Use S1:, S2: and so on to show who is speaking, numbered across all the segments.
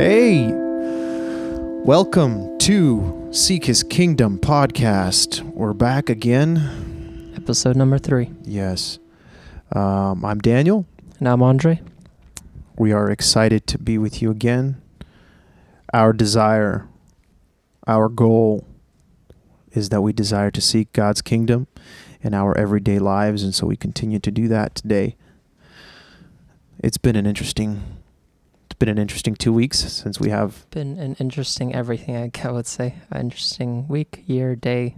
S1: Hey, welcome to Seek His Kingdom podcast. We're back again.
S2: Episode number 3.
S1: Yes. I'm Daniel.
S2: And I'm Andre.
S1: We are excited to be with you again. Our desire, our goal is that we desire to seek God's kingdom in our everyday lives, and so we continue to do that today. It's been an interesting 2 weeks since we have
S2: Been an interesting everything, I would say. An interesting week, year, day.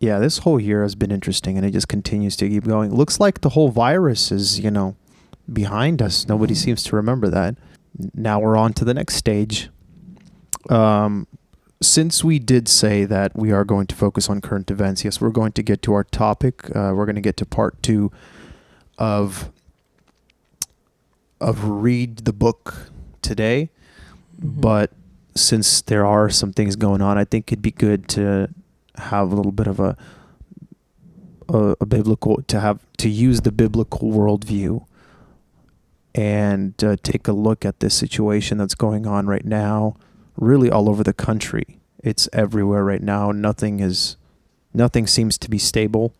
S1: Yeah, this whole year has been interesting, and it just continues to keep going. Looks like the whole virus is, behind us. Nobody seems to remember that. Now we're on to the next stage. Since we did say that we are going to focus on current events, yes, we're going to get to our topic. We're going to get to part 2 of read the book today.
S2: Mm-hmm.
S1: But since there are some things going on, I think it'd be good to have a little bit of a biblical, to use the biblical worldview and take a look at this situation that's going on right now, really all over the country. It's everywhere right now. Nothing seems to be stable.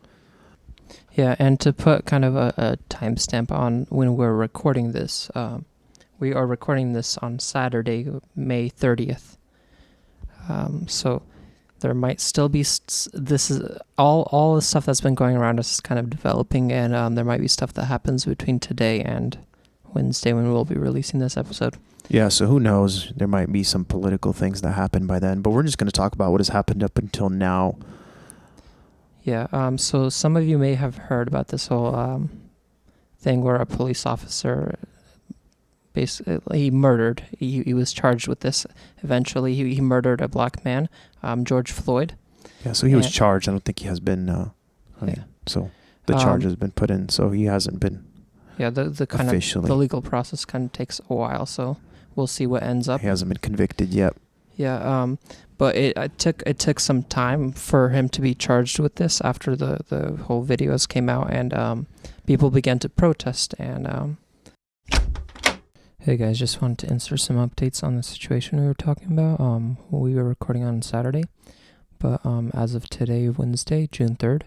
S2: Yeah, and to put kind of a timestamp on when we're recording this, we are recording this on Saturday, May 30th. So there might still be, this is all the stuff that's been going around us is kind of developing, and there might be stuff that happens between today and Wednesday when we'll be releasing this episode.
S1: Yeah, so who knows? There might be some political things that happen by then, but we're just going to talk about what has happened up until now.
S2: Yeah, so some of you may have heard about this whole thing where a police officer basically he murdered. He was charged with this. Eventually, he murdered a black man, George Floyd.
S1: Yeah, so he was charged. I don't think he has been. So the charge has been put in, so he hasn't been.
S2: Yeah, the kind
S1: officially.
S2: of the legal process kind of takes a while, so we'll see what ends up.
S1: He hasn't been convicted yet.
S2: Yeah, but it took some time for him to be charged with this after the whole videos came out, and people began to protest. And hey guys, just wanted to insert some updates on the situation we were talking about. We were recording on Saturday, but as of today, Wednesday, June 3rd,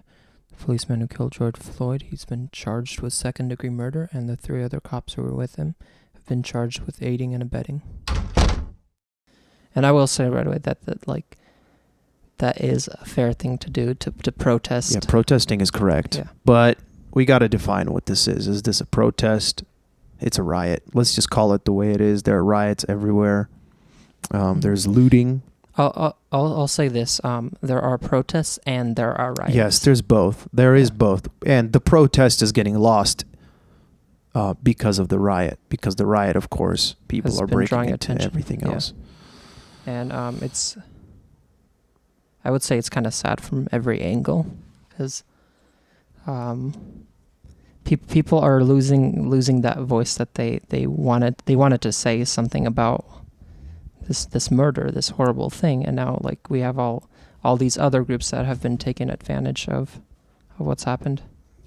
S2: the policeman who killed George Floyd, he's been charged with second-degree murder, and the 3 other cops who were with him have been charged with aiding and abetting. And I will say right away that is a fair thing to do, to protest.
S1: Yeah, protesting is correct.
S2: Yeah.
S1: But we got to define what this is. Is this a protest? It's a riot. Let's just call it the way it is. There are riots everywhere. There's looting.
S2: I'll say this. There are protests and there are riots.
S1: Yes, there's both. There is both. And the protest is getting lost because of the riot. Because the riot, of course, people are breaking into everything else.
S2: And I would say it's kind of sad from every angle, because people are losing that voice that they wanted to say something about this murder, this horrible thing, and now we have all these other groups that have been taking advantage of what's happened.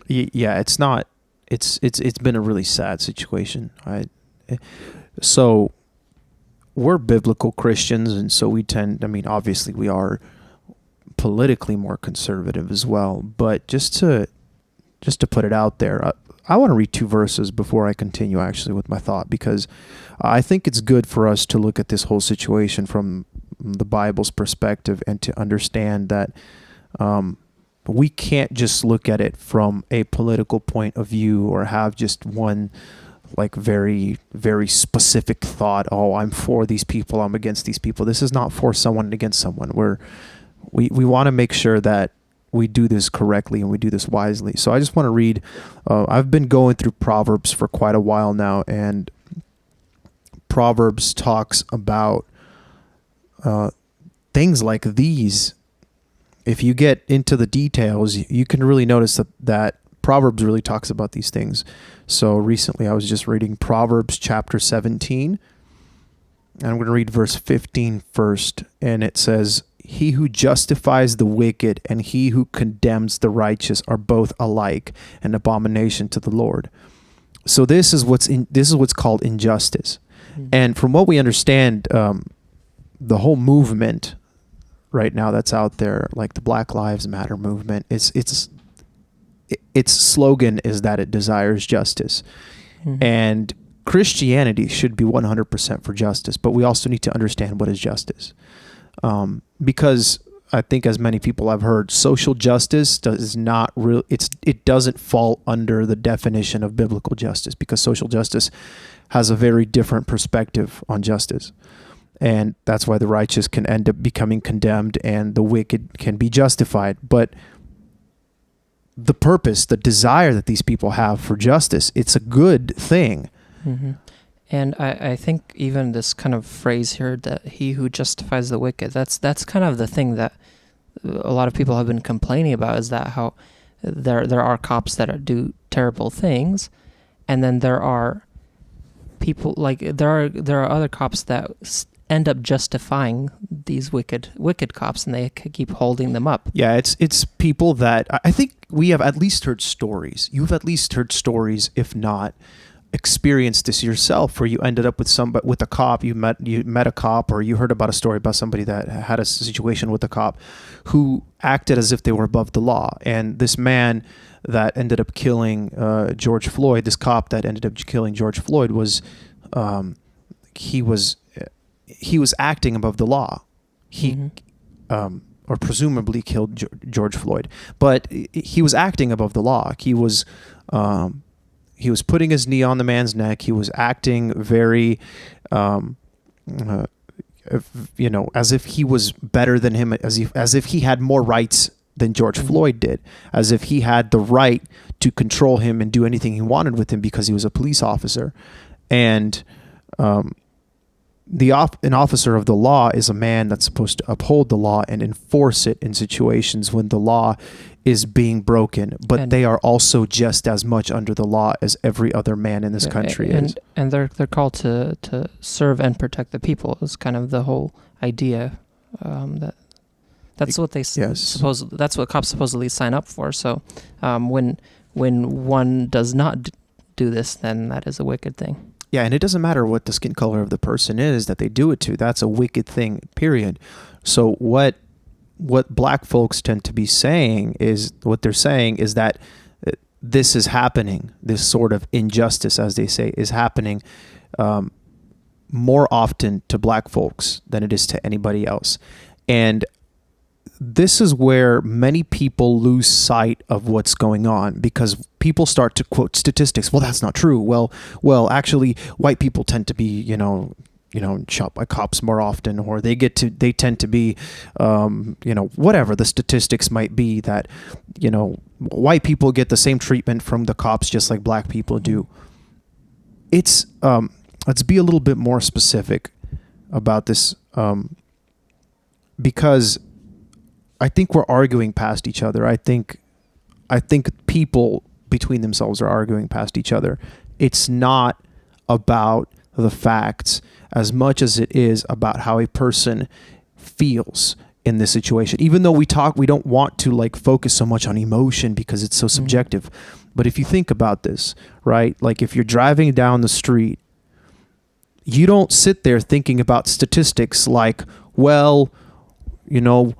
S1: Yeah, it's been a really sad situation. So we're biblical Christians, and so we obviously we are politically more conservative as well. But just to put it out there, I want to read 2 verses before I continue actually with my thought, because I think it's good for us to look at this whole situation from the Bible's perspective and to understand that we can't just look at it from a political point of view or have just one very, very specific thought. Oh, I'm for these people, I'm against these people. This is not for someone and against someone. We want to make sure that we do this correctly and we do this wisely. So I just want to read, I've been going through Proverbs for quite a while now, and Proverbs talks about things like these. If you get into the details, you can really notice that Proverbs really talks about these things. So recently I was just reading Proverbs chapter 17, and I'm going to read verse 15 first, and it says, "He who justifies the wicked and he who condemns the righteous are both alike an abomination to the Lord." So this is what's called injustice. And from what we understand, the whole movement right now that's out there, like the Black Lives Matter movement, its slogan is that it desires justice. And Christianity should be 100% for justice, but we also need to understand what is justice. Because I think, as many people have heard, social justice does not really, it doesn't fall under the definition of biblical justice, because social justice has a very different perspective on justice. And that's why the righteous can end up becoming condemned and the wicked can be justified. But the purpose, the desire that these people have for justice, it's a good thing.
S2: And I think even this kind of phrase here, that he who justifies the wicked, that's kind of the thing that a lot of people have been complaining about, is that how there are cops that do terrible things, and then there are people, like there are other cops that end up justifying these wicked cops, and they keep holding them up.
S1: Yeah, it's people that I think we have at least heard stories. You've at least heard stories, if not experienced this yourself, where you ended up with a cop. You met a cop, or you heard about a story about somebody that had a situation with a cop who acted as if they were above the law. And this man that ended up killing George Floyd, this cop that ended up killing George Floyd, was he was acting above the law. He or presumably killed George Floyd, but he was acting above the law. He was putting his knee on the man's neck. He was acting very, as if he was better than him, as if he had more rights than George Floyd did, as if he had the right to control him and do anything he wanted with him because he was a police officer. And an officer of the law is a man that's supposed to uphold the law and enforce it in situations when the law is being broken, but they are also just as much under the law as every other man in this country is.
S2: And they're called to serve and protect the people. Is kind of the whole idea. That's what they suppose. That's what cops supposedly sign up for. So when one does not do this, then that is a wicked thing.
S1: Yeah, and it doesn't matter what the skin color of the person is that they do it to. That's a wicked thing, period. So what black folks tend to be saying is, what they're saying is that this is happening, this sort of injustice, as they say, is happening more often to black folks than it is to anybody else. And this is where many people lose sight of what's going on, because people start to quote statistics. Well, that's not true. Well, actually, white people tend to be, shot by cops more often, or they tend to be, whatever the statistics might be, that, white people get the same treatment from the cops just like black people do. It's, let's be a little bit more specific about this, because I think we're arguing past each other. I think people between themselves are arguing past each other. It's not about the facts as much as it is about how a person feels in this situation. Even though we don't want to focus so much on emotion because it's so subjective. But if you think about this, right? Like if you're driving down the street, you don't sit there thinking about statistics like, well,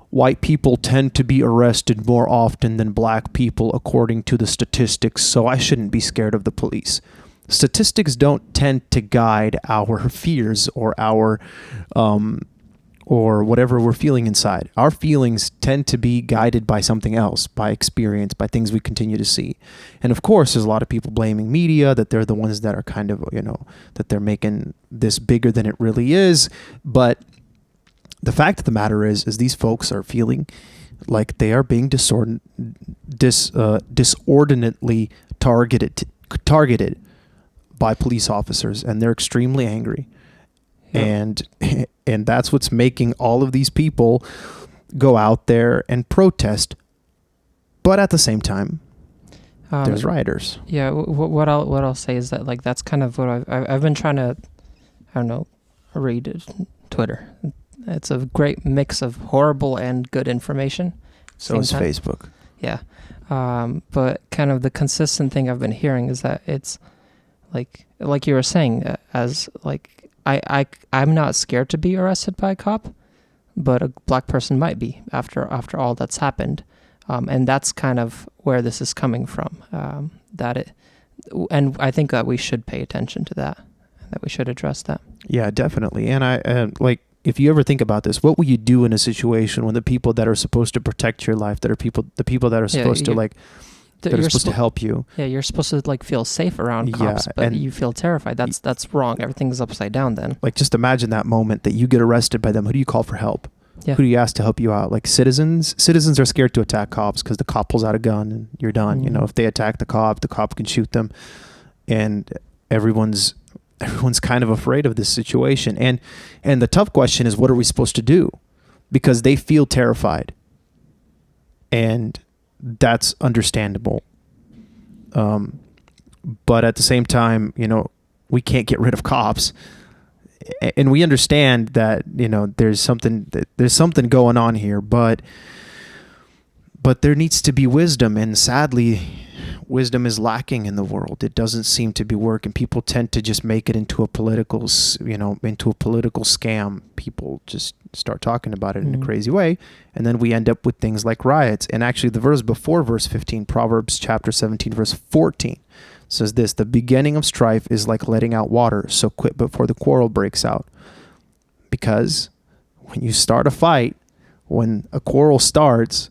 S1: white people tend to be arrested more often than black people according to the statistics, so I shouldn't be scared of the police. Statistics don't tend to guide our fears or our or whatever we're feeling inside. Our feelings tend to be guided by something else, by experience, by things we continue to see. And of course, there's a lot of people blaming media, that they're the ones that are kind of, that they're making this bigger than it really is. But the fact of the matter is these folks are feeling like they are being disordinately targeted by police officers, and they're extremely angry. Yeah. And that's what's making all of these people go out there and protest. But at the same time, there's rioters.
S2: Yeah, what I'll say is that that's kind of what I've been trying to, read Twitter. It's a great mix of horrible and good information.
S1: So is Facebook.
S2: Yeah. But kind of the consistent thing I've been hearing is that it's like you were saying, as I'm not scared to be arrested by a cop, but a black person might be after all that's happened, and that's kind of where this is coming from. And I think that we should pay attention to that we should address that.
S1: Yeah, definitely. And like, if you ever think about this, what will you do in a situation when the people that are supposed to protect your life, the people that are supposed to that are supposed to help you?
S2: Yeah, you're supposed to like feel safe around cops, but you feel terrified. That's wrong. Everything's upside down then.
S1: Like, just imagine that moment that you get arrested by them. Who do you call for help?
S2: Yeah.
S1: Who do you ask to help you out? Like, citizens are scared to attack cops because the cop pulls out a gun and you're done.
S2: Mm-hmm.
S1: You know, if they attack the cop can shoot them, and everyone's kind of afraid of this situation. And the tough question is, what are we supposed to do? Because they feel terrified, and that's understandable. But at the same time, you know, we can't get rid of cops, and we understand that, you know, there's something going on here, but there needs to be wisdom, and sadly, wisdom is lacking in the world. It doesn't seem to be working. People tend to just make it into a political scam. People just start talking about it in a crazy way, and then we end up with things like riots. And actually, the verse before verse 15, Proverbs chapter 17, verse 14, says this: "The beginning of strife is like letting out water, so quit before the quarrel breaks out." Because when you start a fight, when a quarrel starts,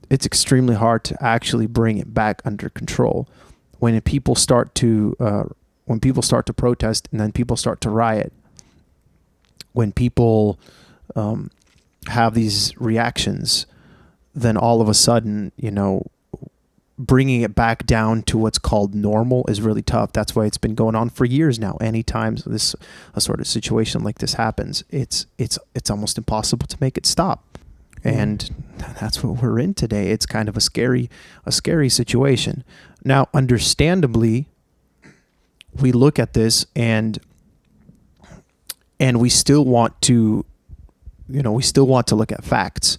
S1: it's extremely hard to actually bring it back under control. When people start to protest, and then people start to riot, when people have these reactions, then all of a sudden, you know, bringing it back down to what's called normal is really tough. That's why it's been going on for years now. Anytime a sort of situation like this happens, it's almost impossible to make it stop. And that's what we're in today. It's kind of a scary situation. Now, understandably, we look at this and we still want to, look at facts.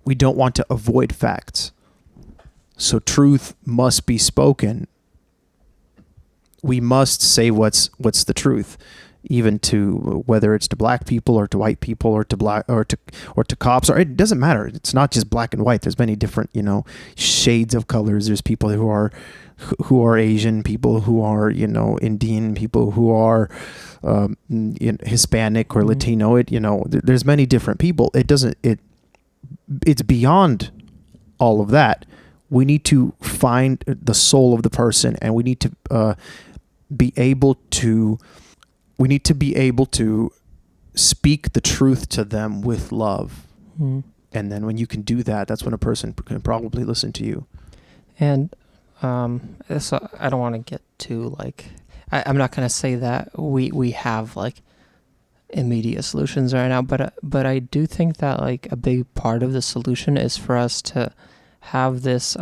S1: We don't want to avoid facts. So truth must be spoken. We must say what's the truth, even to whether it's to black people or to white people or to black or to cops, or it doesn't matter. It's not just black and white. There's many different, you know, shades of colors. There's people who are Asian, people who are, you know, Indian, people who are Hispanic or Latino. There's many different people. It's beyond all of that. We need to find the soul of the person, and we need to be able to speak the truth to them with love. And then when you can do that, that's when a person can probably listen to you. And
S2: so I don't want to get too I'm not going to say that we have like immediate solutions right now, but I do think that like a big part of the solution is for us to have this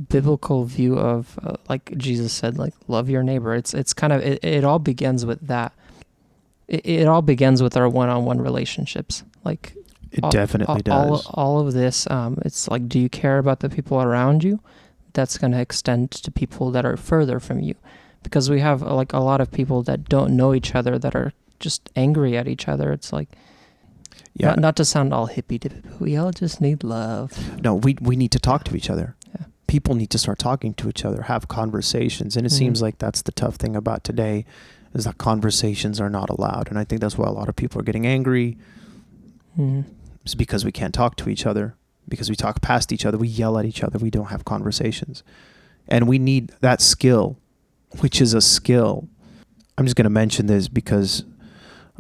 S2: biblical view of like Jesus said, like love your neighbor. It's kind of it all begins with that. It all begins with our one-on-one relationships. Like
S1: it definitely does.
S2: All of this, it's like, do you care about the people around you? That's going to extend to people that are further from you, because we have like a lot of people that don't know each other that are just angry at each other. It's like, yeah, not to sound all hippie-dippy, but we all just need love.
S1: No, we need to talk to each other. Yeah. People need to start talking to each other, have conversations. And it seems like that's the tough thing about today, is that conversations are not allowed. And I think that's why a lot of people are getting angry. It's because we can't talk to each other, because we talk past each other. We yell at each other. We don't have conversations. And we need that skill, which is a skill. I'm just going to mention this because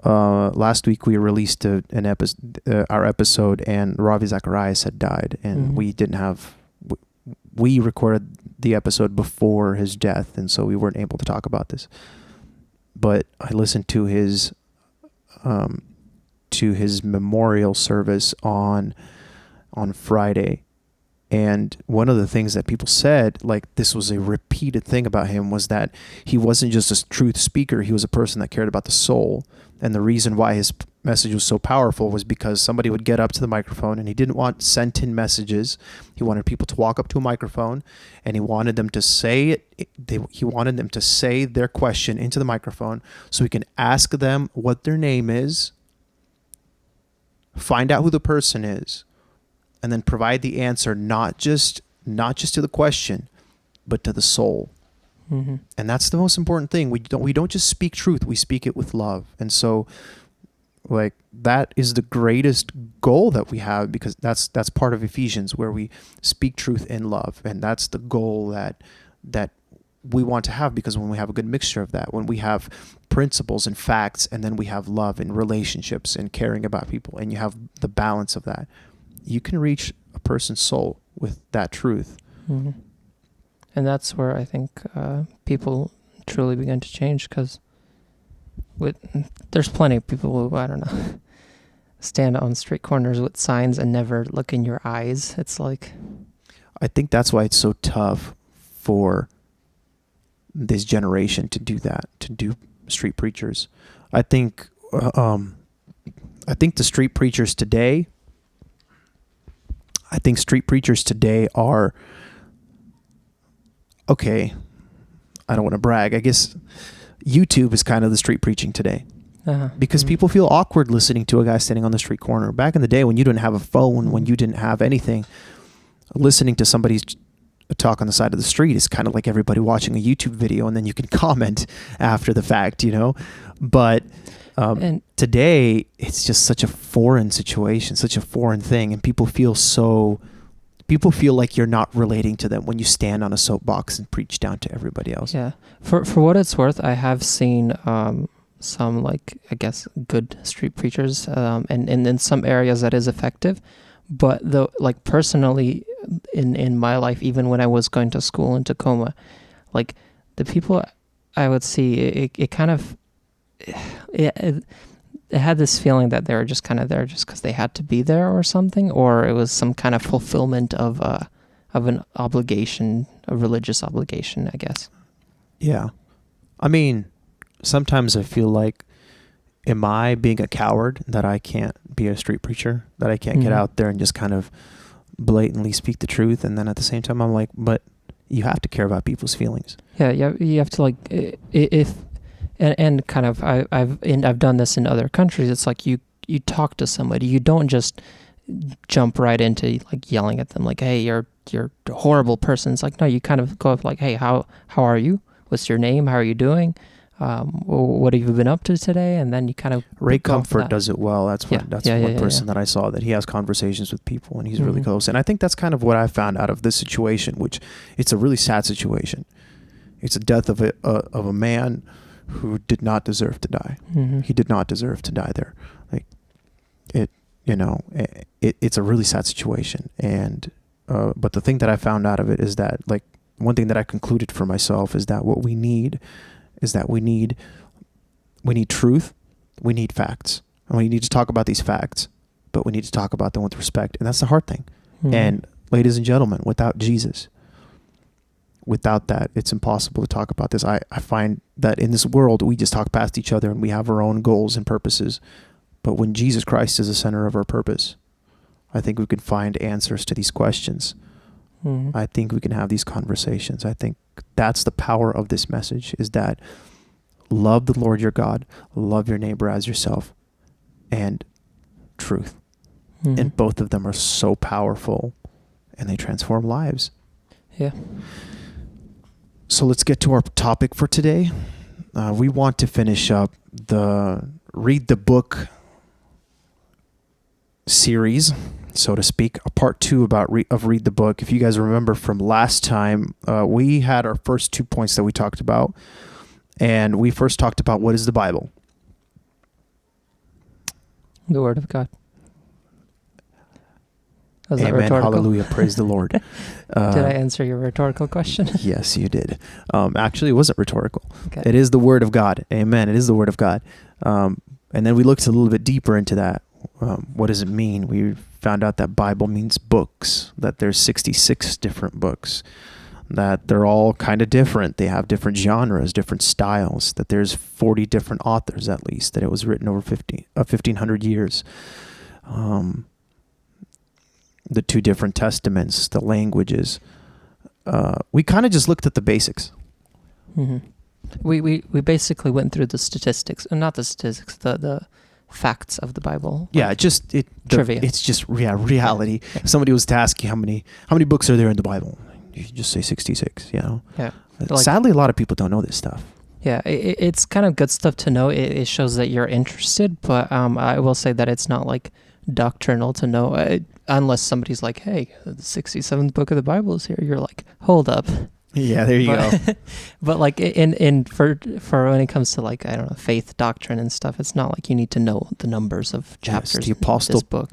S1: last week we released our episode, and Ravi Zacharias had died, and we recorded the episode before his death, and so we weren't able to talk about this. But I listened to his memorial service on Friday, and one of the things that people said, like this was a repeated thing about him, was that he wasn't just a truth speaker. He was a person that cared about the soul. And the reason why message was so powerful was because somebody would get up to the microphone and he didn't want sent in messages. He wanted people to walk up to a microphone and he wanted them to say it. He wanted them to say their question into the microphone so he can ask them what their name is, find out who the person is, and then provide the answer, not just to the question, but to the soul.
S2: Mm-hmm.
S1: And that's the most important thing. We don't just speak truth, we speak it with love. And so like that is the greatest goal that we have, because that's part of Ephesians, where we speak truth in love. And that's the goal that we want to have, because when we have a good mixture of that, when we have principles and facts, and then we have love and relationships and caring about people, and you have the balance of that, you can reach a person's soul with that truth.
S2: Mm-hmm. And that's where I think people truly begin to change, because there's plenty of people who, I don't know, stand on street corners with signs and never look in your eyes. It's like,
S1: I think that's why it's so tough for this generation to do that, to do street preachers. I think the street preachers today are, okay, I don't want to brag, I guess YouTube is kind of the street preaching today, because people feel awkward listening to a guy standing on the street corner. Back in the day, when you didn't have a phone, when you didn't have anything, listening to somebody talk on the side of the street is kind of like everybody watching a YouTube video, and then you can comment after the fact, But today, it's just such a foreign situation, such a foreign thing, and people feel like you're not relating to them when you stand on a soapbox and preach down to everybody else.
S2: Yeah. For what it's worth, I have seen some, like, I guess, good street preachers, and in some areas that is effective. But though, like, personally, in my life, even when I was going to school in Tacoma, like, the people I would see, it kind of, it had this feeling that they were just kind of there just because they had to be there or something, or it was some kind of fulfillment of an obligation, a religious obligation, I guess.
S1: Yeah. I mean, sometimes I feel like, am I being a coward that I can't be a street preacher, that I can't get out there and just kind of blatantly speak the truth? And then at the same time, I'm like, but you have to care about people's feelings.
S2: Yeah, you have to, like, and kind of, I've done this in other countries. It's like you talk to somebody, you don't just jump right into, like, yelling at them, like, hey, you're a horrible person. It's like, no, you kind of go up, like, hey, how are you? What's your name? How are you doing? What have you been up to today? And then you kind of
S1: Ray Comfort does it well. That's one person that I saw, that he has conversations with people and he's really close. And I think that's kind of what I found out of this situation, which it's a really sad situation. It's a death of a man who did not deserve to die. Mm-hmm. He did not deserve to die there. Like, it's a really sad situation. And but the thing that I found out of it is that, like, one thing that I concluded for myself is that what we need is that we need truth, we need facts, and we need to talk about these facts, but we need to talk about them with respect. And that's the hard thing. Mm-hmm. And ladies and gentlemen, without Jesus, without that, it's impossible to talk about this. I find that in this world, we just talk past each other and we have our own goals and purposes. But when Jesus Christ is the center of our purpose, I think we can find answers to these questions. Mm-hmm. I think we can have these conversations. I think that's the power of this message, is that love the Lord your God, love your neighbor as yourself, and truth. Mm-hmm. And both of them are so powerful, and they transform lives.
S2: Yeah.
S1: So let's get to our topic for today. We want to finish up the Read the Book series, so to speak, a part 2 about Read the Book. If you guys remember from last time, we had our first 2 points that we talked about, and we first talked about what is the Bible.
S2: The Word of God. Was
S1: Amen.
S2: Rhetorical?
S1: Hallelujah. Praise the Lord.
S2: Did I answer your rhetorical question?
S1: Yes, you did. Actually, it wasn't rhetorical.
S2: Okay.
S1: It is the Word of God. Amen. It is the Word of God. And then we looked a little bit deeper into that. What does it mean? We found out that Bible means books, that there's 66 different books, that they're all kind of different. They have different genres, different styles, that there's 40 different authors at least, that it was written over 1,500 years. The 2 different testaments, the languages. We kind of just looked at the basics.
S2: Mm-hmm. We basically went through the statistics, not the statistics, the facts of the Bible.
S1: Yeah,
S2: trivia.
S1: It's just reality.
S2: Yeah.
S1: If somebody was to ask you how many books are there in the Bible, you just say 66. You know.
S2: Yeah.
S1: Sadly, a lot of people don't know this stuff.
S2: Yeah, it's kind of good stuff to know. It shows that you're interested, but I will say that it's not like doctrinal to know, unless somebody's like, "Hey, the 67th book of the Bible is here." You're like, "Hold up."
S1: Yeah, there you go.
S2: But like for when it comes to like, I don't know, faith doctrine and stuff, it's not like you need to know the numbers of chapters.
S1: Yes,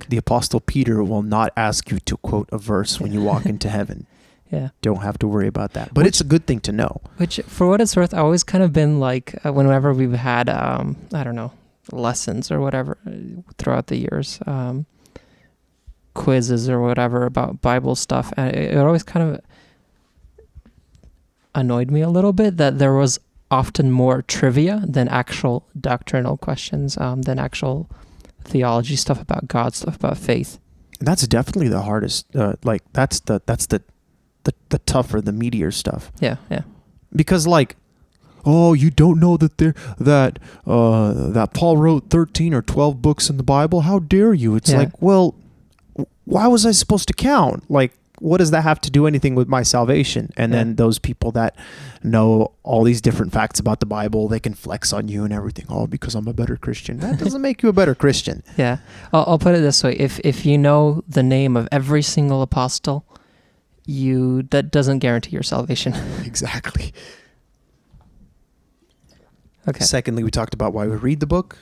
S1: the Apostle Peter will not ask you to quote a verse when you walk into heaven.
S2: Yeah.
S1: Don't have to worry about that. But it's a good thing to know.
S2: Which, for what it's worth, I always kind of been like, whenever we've had, I don't know, lessons or whatever throughout the years, quizzes or whatever about Bible stuff, and it always kind of annoyed me a little bit that there was often more trivia than actual doctrinal questions, than actual theology stuff about God, stuff about faith.
S1: That's definitely the hardest. That's the tougher, the meatier stuff.
S2: Yeah.
S1: Because oh, you don't know that Paul wrote 13 or 12 books in the Bible? How dare you? It's like, well, why was I supposed to count? Like, what does that have to do anything with my salvation? And then those people that know all these different facts about the Bible, they can flex on you and everything. Oh, because I'm a better Christian. That doesn't make you a better Christian.
S2: Yeah. I'll put it this way. If you know the name of every single apostle, that doesn't guarantee your salvation.
S1: Exactly.
S2: Okay.
S1: Secondly, we talked about why we read the book,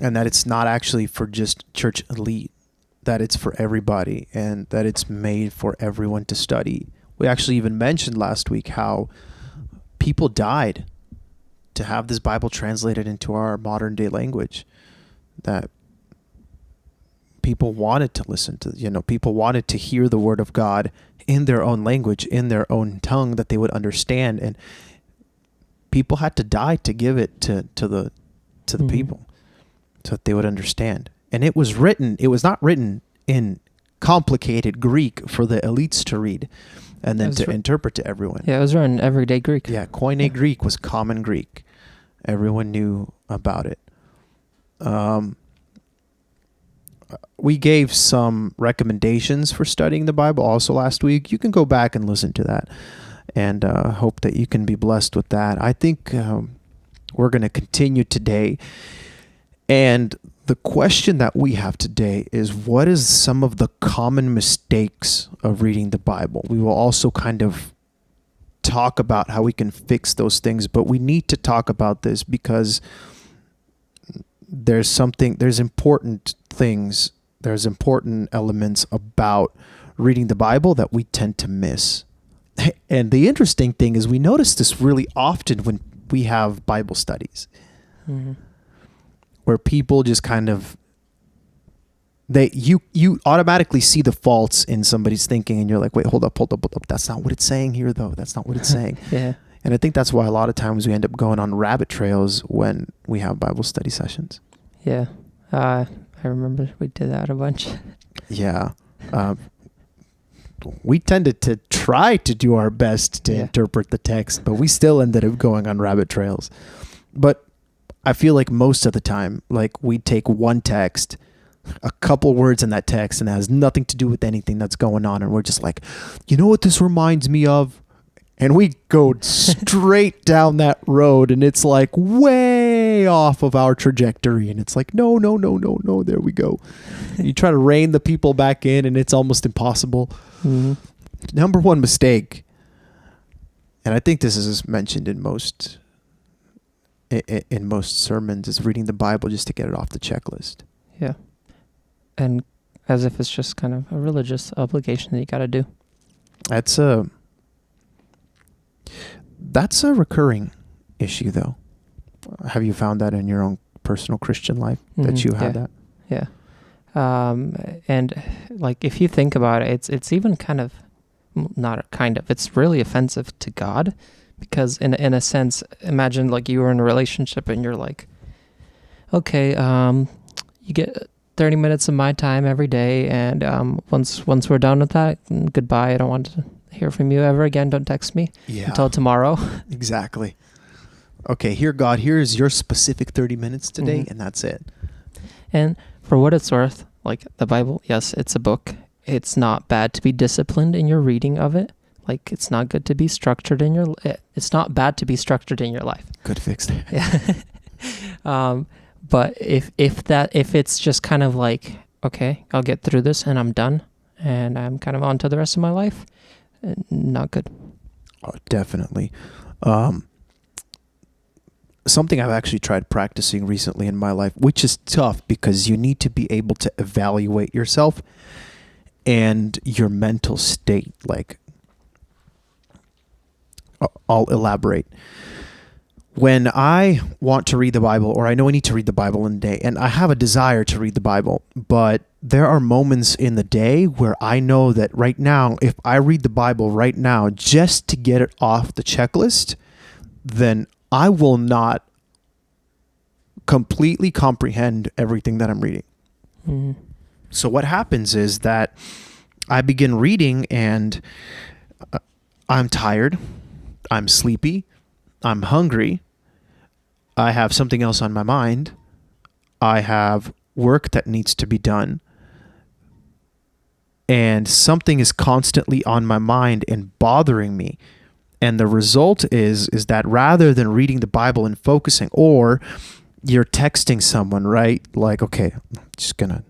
S1: and that it's not actually for just church elite, that it's for everybody, and that it's made for everyone to study. We actually even mentioned last week how people died to have this Bible translated into our modern day language, that people wanted to listen to, people wanted to hear the word of God in their own language, in their own tongue, that they would understand. And people had to die to give it to the people, so that they would understand. And it was not written in complicated Greek for the elites to read and then to interpret to everyone.
S2: Yeah, it was written in everyday Greek.
S1: Yeah, Koine Greek was common Greek. Everyone knew about it. We gave some recommendations for studying the Bible also last week. You can go back and listen to that, and hope that you can be blessed with that. I think we're going to continue today. And the question that we have today is, what is some of the common mistakes of reading the Bible? We will also kind of talk about how we can fix those things, but we need to talk about this because there's important things, there's important elements about reading the Bible that we tend to miss. And the interesting thing is we notice this really often when we have Bible studies. Mm-hmm. Where people just kind of, you automatically see the faults in somebody's thinking, and you're like, wait, hold up. That's not what it's saying here, though. That's not what it's saying.
S2: Yeah.
S1: And I think that's why a lot of times we end up going on rabbit trails when we have Bible study sessions.
S2: Yeah. I remember we did that a bunch.
S1: Yeah. We tended to try to do our best to interpret the text, but we still ended up going on rabbit trails. But I feel like most of the time, like, we take one text, a couple words in that text, and it has nothing to do with anything that's going on, and we're just like, you know what this reminds me of? And we go straight down that road, and it's like way off of our trajectory, and it's like, no, there we go. You try to rein the people back in, and it's almost impossible. Mm-hmm. Number one mistake, and I think this is mentioned in most sermons, is reading the Bible just to get it off the checklist.
S2: Yeah. And as if it's just kind of a religious obligation that you got to do.
S1: That's a recurring issue, though. Have you found that in your own personal Christian life, that you had that?
S2: Yeah. And like, if you think about it, it's even kind of, not kind of, it's really offensive to God, because in a sense, imagine like you were in a relationship and you're like, okay, you get 30 minutes of my time every day, and once we're done with that, goodbye. I don't want to hear from you ever again. Don't text me until tomorrow.
S1: Exactly. Okay, here, God, here's your specific 30 minutes today,
S2: Mm-hmm.
S1: and that's it.
S2: And for what it's worth, like the Bible, yes, it's a book. It's not bad to be disciplined in your reading of it. Like, it's not good to be structured in your. It's not bad to be structured in your life.
S1: Good fix there.
S2: Yeah. But if it's just kind of like, okay, I'll get through this and I'm done, and I'm kind of on to the rest of my life, not good.
S1: Oh, definitely. Something I've actually tried practicing recently in my life, which is tough because you need to be able to evaluate yourself and your mental state. Like, I'll elaborate. When I want to read the Bible, or I know I need to read the Bible in a day, and I have a desire to read the Bible, but there are moments in the day where I know that right now, if I read the Bible right now just to get it off the checklist, then I will not completely comprehend everything that I'm reading.
S2: Mm-hmm.
S1: So what happens is that I begin reading and I'm tired, I'm sleepy, I'm hungry, I have something else on my mind, I have work that needs to be done, and something is constantly on my mind and bothering me. And the result is that rather than reading the Bible and focusing, or you're texting someone, right? Like, okay, I'm just gonna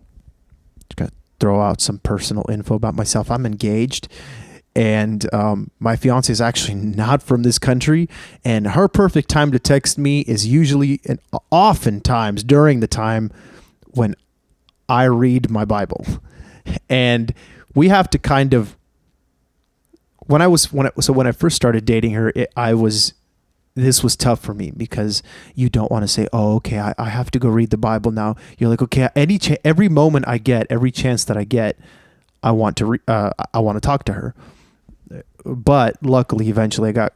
S1: throw out some personal info about myself. I'm engaged, and my fiance is actually not from this country, and her perfect time to text me is usually and oftentimes during the time when I read my Bible. And we have to kind of, when I first started dating her, this was tough for me because you don't want to say, oh, okay, I have to go read the Bible now. You're like, okay, every moment I get, every chance that I get, I want to talk to her. But luckily, eventually I got,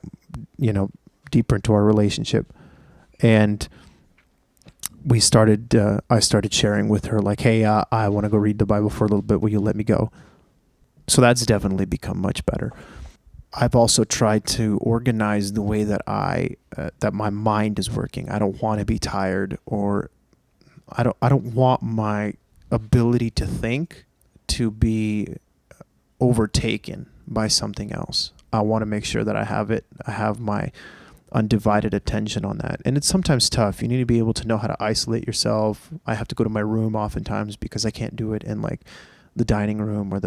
S1: deeper into our relationship, and I started sharing with her like, hey, I want to go read the Bible for a little bit. Will you let me go? So that's definitely become much better. I've also tried to organize the way that that my mind is working. I don't want to be tired, or I don't want my ability to think to be overtaken by something else. I want to make sure that I have my undivided attention on that. And it's sometimes tough. You need to be able to know how to isolate yourself. I have to go to my room oftentimes because I can't do it in like the dining room or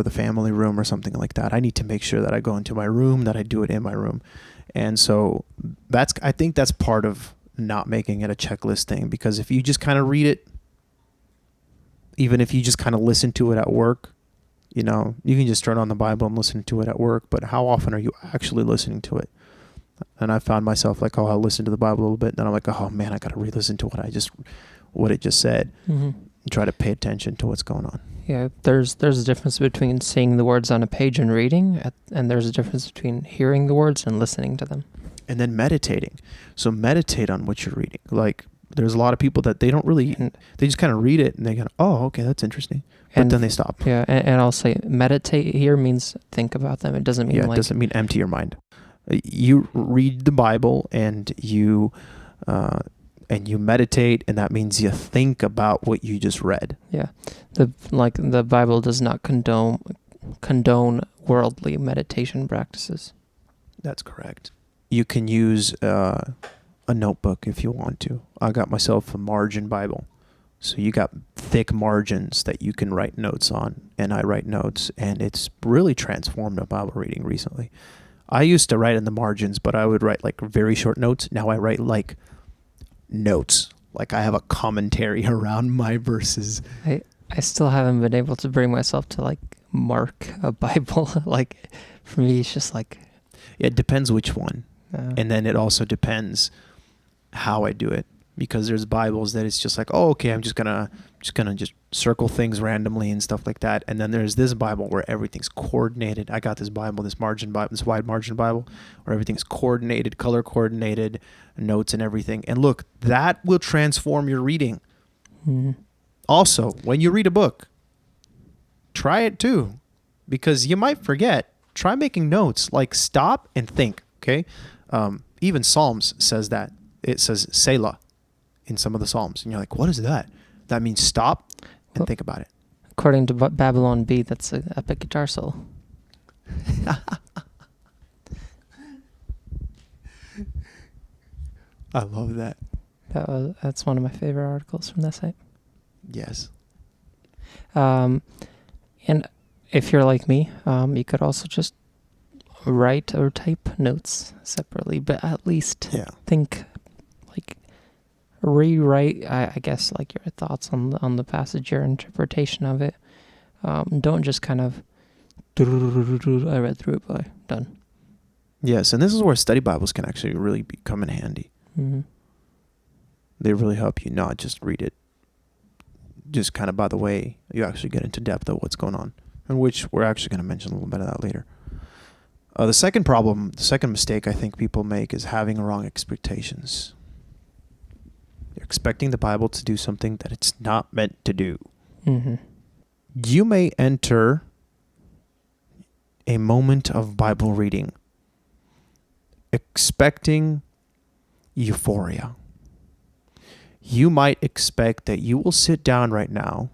S1: the family room or something like that. I need to make sure that I go into my room, that I do it in my room. And so I think that's part of not making it a checklist thing, because if you just kind of read it, even if you just kind of listen to it at work, you can just turn on the Bible and listen to it at work, but how often are you actually listening to it? And I found myself like, I'll listen to the Bible a little bit, and then I'm like, oh man, I got to re-listen to what it just said.
S2: Mm-hmm.
S1: And try to pay attention to what's going on.
S2: Yeah, there's a difference between seeing the words on a page and reading, and there's a difference between hearing the words and listening to them. And
S1: then meditating. So meditate on what you're reading. Like, there's a lot of people that they don't really, they just kind of read it and they go, oh, okay, that's interesting. But then they stop.
S2: Yeah, and I'll say meditate here means think about them. It doesn't mean
S1: it doesn't mean empty your mind. You read the Bible and you meditate, and that means you think about what you just read. Yeah,
S2: the Bible does not condone worldly meditation practices.
S1: That's correct. You can use a notebook if you want to. I got myself a margin Bible. So you got thick margins that you can write notes on, and I write notes, and it's really transformed my Bible reading recently. I used to write in the margins, but I would write like very short notes. Now I write like notes. Like I have a commentary around my verses.
S2: I still haven't been able to bring myself to like mark a Bible. Like for me, it's just like...
S1: It depends which one. And then it also depends how I do it. because there's Bibles that it's just like, oh, okay, I'm just gonna circle things randomly and stuff like that. And then there's this Bible where everything's coordinated. I got this Bible, this margin Bible, this wide margin Bible, where everything's coordinated, color coordinated, notes and everything. And look, that will transform your reading.
S2: Mm-hmm.
S1: Also, when you read a book, try it too, because you might forget. Try making notes, like stop and think. Okay, even Psalms says that. It says Selah in some of the Psalms, and you're like, what is that? That means stop and think about it.
S2: According to Babylon B, that's an epic guitar solo.
S1: I love that.
S2: That's one of my favorite articles from that site.
S1: Yes.
S2: And if you're like me, you could also just write or type notes separately, but at least think, like, rewrite, I guess, like your thoughts on the passage, your interpretation of it. Don't just kind of, I read through it, but done.
S1: Yes, and this is where study Bibles can actually really come in handy.
S2: Mm-hmm.
S1: They really help you not just read it just kind of by the way. You actually get into depth of what's going on, and which we're actually going to mention a little bit of that later. The second mistake I think people make is having wrong expectations. They're expecting the Bible to do something that it's not meant to do.
S2: Mm-hmm.
S1: You may enter a moment of Bible reading expecting euphoria. You might expect that you will sit down right now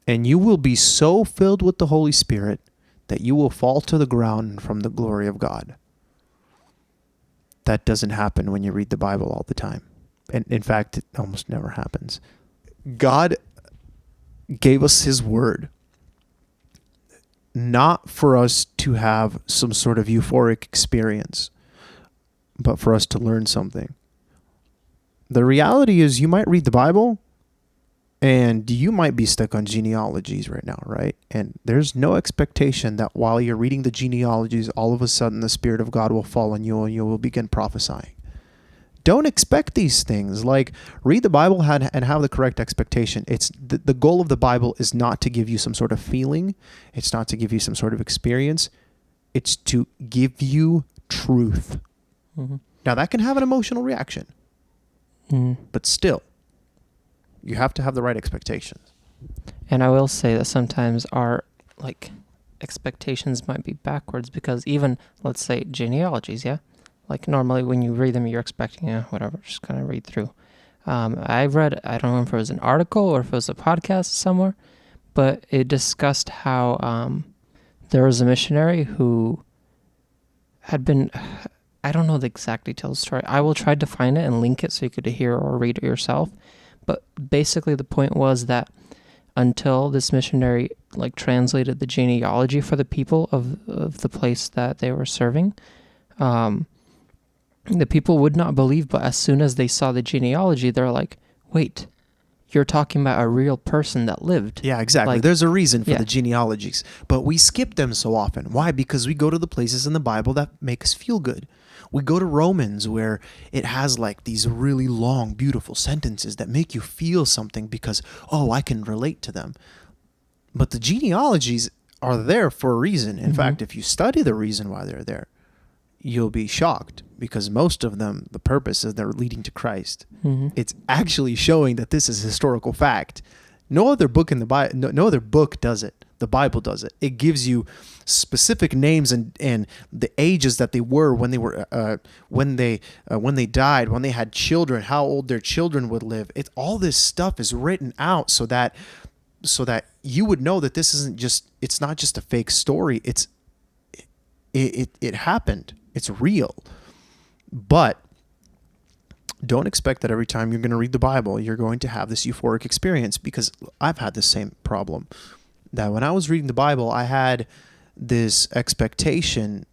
S1: and you will be so filled with the Holy Spirit that you will fall to the ground from the glory of God. That doesn't happen when you read the Bible all the time. And in fact, it almost never happens. God gave us His Word not for us to have some sort of euphoric experience, but for us to learn something. The reality is you might read the Bible and you might be stuck on genealogies right now, right? And there's no expectation that while you're reading the genealogies, all of a sudden the Spirit of God will fall on you and you will begin prophesying. Don't expect these things. Like, read the Bible and have the correct expectation. It's the goal of the Bible is not to give you some sort of feeling. It's not to give you some sort of experience. It's to give you truth.
S2: Mm-hmm.
S1: Now, that can have an emotional reaction.
S2: Mm-hmm.
S1: But still, you have to have the right expectations.
S2: And I will say that sometimes our, like, expectations might be backwards, because even, let's say, genealogies, yeah? Like, normally when you read them, you're expecting, whatever, just kind of read through. I read, I don't know if it was an article or if it was a podcast somewhere, but it discussed how there was a missionary who had been, I don't know the exact details of the story. I will try to find it and link it so you could hear or read it yourself. But basically the point was that until this missionary, like, translated the genealogy for the people of the place that they were serving, the people would not believe, but as soon as they saw the genealogy, they're like, wait, you're talking about a real person that lived.
S1: Yeah, exactly.
S2: Like,
S1: there's a reason for the genealogies, but we skip them so often. Why? Because we go to the places in the Bible that make us feel good. We go to Romans where it has like these really long, beautiful sentences that make you feel something because, oh, I can relate to them. But the genealogies are there for a reason. In fact, if you study the reason why they're there, you'll be shocked, because most of them, the purpose is they're leading to Christ.
S2: Mm-hmm.
S1: It's actually showing that this is historical fact. No other book in the Bible, no other book does it. The Bible does it. It gives you specific names and the ages that they were when they were when they died, when they had children, how old their children would live. All this stuff is written out so that you would know that this isn't just, it's not just a fake story. It happened. It's real. But don't expect that every time you're going to read the Bible, you're going to have this euphoric experience, because I've had the same problem. That when I was reading the Bible, I had this expectation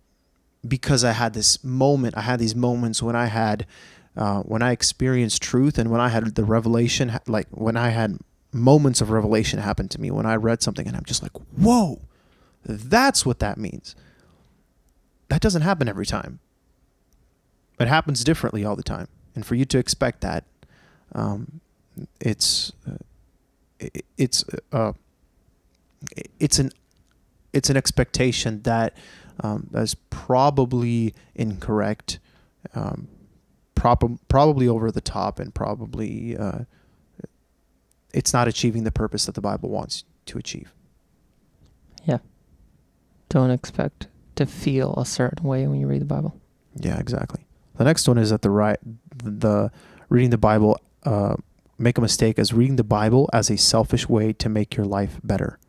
S1: because I had this moment. I had these moments when I experienced truth, and when I had the revelation, like when I had moments of revelation happen to me, when I read something and I'm just like, whoa, that's what that means. That doesn't happen every time. It happens differently all the time. And for you to expect that, It's it's uh, it's an expectation that is probably incorrect, probably over the top, and probably it's not achieving the purpose that the Bible wants to achieve.
S2: Yeah. Don't expect to feel a certain way when you read the Bible.
S1: Yeah, exactly. The next one is that the reading the Bible, make a mistake as reading the Bible as a selfish way to make your life better.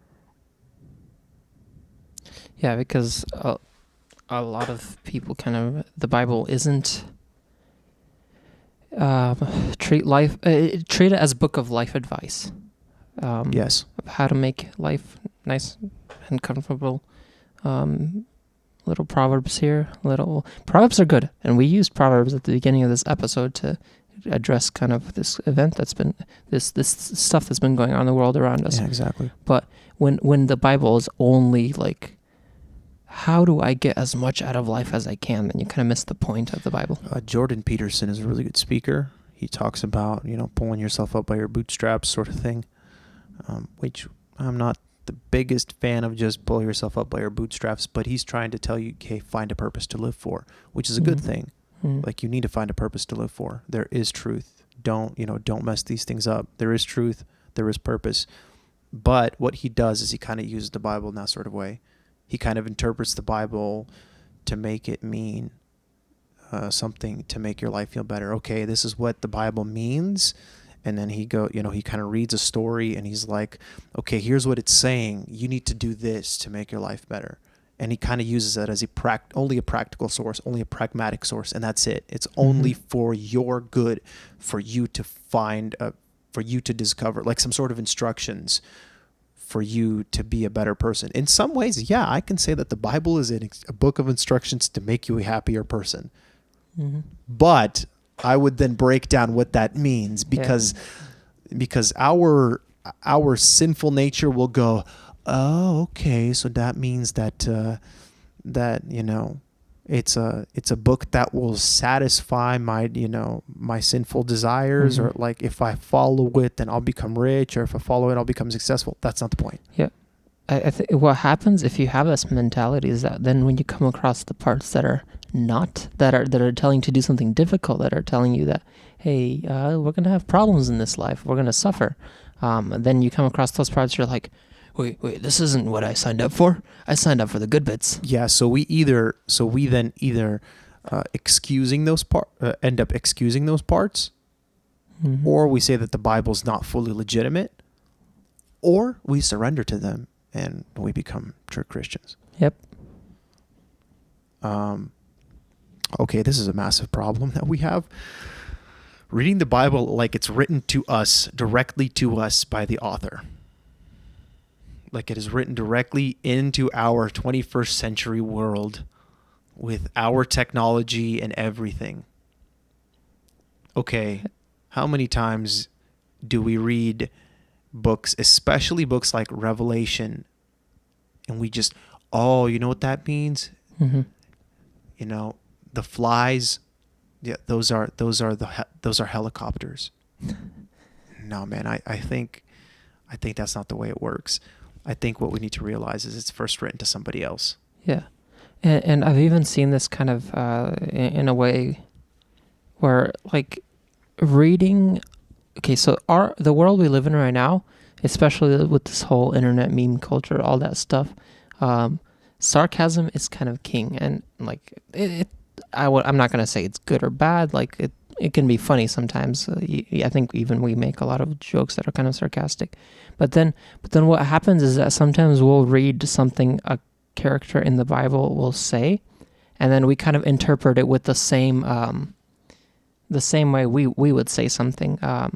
S2: Yeah, because a lot of people the Bible isn't treat it as a book of life advice.
S1: Yes.
S2: Of how to make life nice and comfortable. Little proverbs here. Proverbs are good, and we used proverbs at the beginning of this episode to address kind of this event that's been this stuff that's been going on in the world around us.
S1: Yeah, exactly.
S2: But when the Bible is only like, how do I get as much out of life as I can, then you kind of miss the point of the Bible.
S1: Jordan Peterson is a really good speaker. He talks about, pulling yourself up by your bootstraps sort of thing, which I'm not the biggest fan of, just pull yourself up by your bootstraps, but he's trying to tell you, okay, find a purpose to live for, which is a good thing. Like, you need to find a purpose to live for. There is truth. Don't mess these things up. There is truth. There is purpose. But what he does is he kind of uses the Bible in that sort of way. He kind of interprets the Bible to make it mean something to make your life feel better. Okay, this is what the Bible means. And then he kind of reads a story and he's like, okay, here's what it's saying. You need to do this to make your life better. And he kind of uses that as only a practical source, only a pragmatic source, and that's it. It's only for your good, for you to find, for you to discover, like some sort of instructions for you to be a better person. In some ways, yeah, I can say that the Bible is a book of instructions to make you a happier person. But I would then break down what that means, because our sinful nature will go, oh, okay, so that means that it's a book that will satisfy my sinful desires, or like if I follow it, then I'll become rich, or if I follow it, I'll become successful. That's not the point.
S2: Yeah. I think what happens if you have this mentality is that then when you come across the parts that are telling you to do something difficult, that are telling you that, hey, we're going to have problems in this life, we're going to suffer, then you come across those parts, you're like, wait, this isn't what I signed up for. I signed up for the good bits.
S1: Yeah, so we then either excusing those end up excusing those parts, or we say that the Bible's not fully legitimate, or we surrender to them and we become true Christians.
S2: Yep.
S1: Okay, this is a massive problem that we have. Reading the Bible like it's written to us, directly to us by the author. Like it is written directly into our 21st century world with our technology and everything. Okay, how many times do we read books, especially books like Revelation, and we just, oh, you know what that means? The flies, yeah, those are helicopters. No, man, I think that's not the way it works. I think what we need to realize is it's first written to somebody else.
S2: Yeah. And I've even seen this kind of in a way where, like, reading, okay, so the world we live in right now, especially with this whole internet meme culture, all that stuff, sarcasm is kind of king. And like I'm not going to say it's good or bad. Like it can be funny sometimes. I think even we make a lot of jokes that are kind of sarcastic. But then what happens is that sometimes we'll read something a character in the Bible will say, and then we kind of interpret it with the same way we would say something. I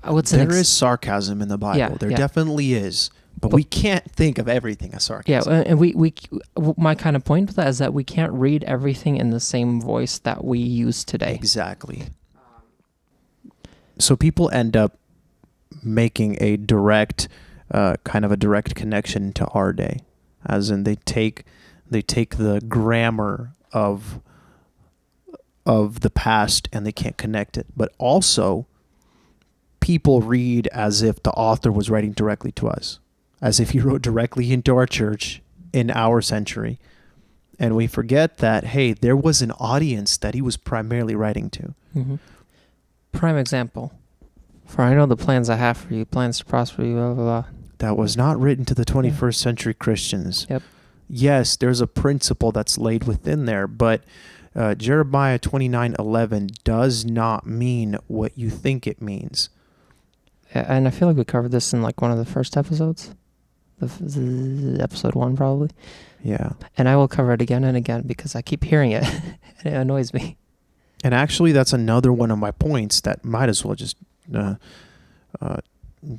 S2: would say
S1: there is sarcasm in the Bible.
S2: Yeah,
S1: there definitely is. But we can't think of everything as sarcasm.
S2: Yeah, and we my kind of point with that is that we can't read everything in the same voice that we use today.
S1: Exactly. So people end up making a direct connection to our day, as in they take the grammar of of the past and they can't connect it. But also, people read as if the author was writing directly to us, as if he wrote directly into our church in our century. And we forget that, hey, there was an audience that he was primarily writing to.
S2: Mm-hmm. Prime example. For I know the plans I have for you, plans to prosper you, blah, blah, blah.
S1: That was not written to the 21st century Christians.
S2: Yep.
S1: Yes, there's a principle that's laid within there, but Jeremiah 29:11 does not mean what you think it means.
S2: And I feel like we covered this in like one of the first episodes. The episode 1 probably.
S1: Yeah.
S2: And I will cover it again and again because I keep hearing it and it annoys me.
S1: And actually, that's another one of my points that might as well just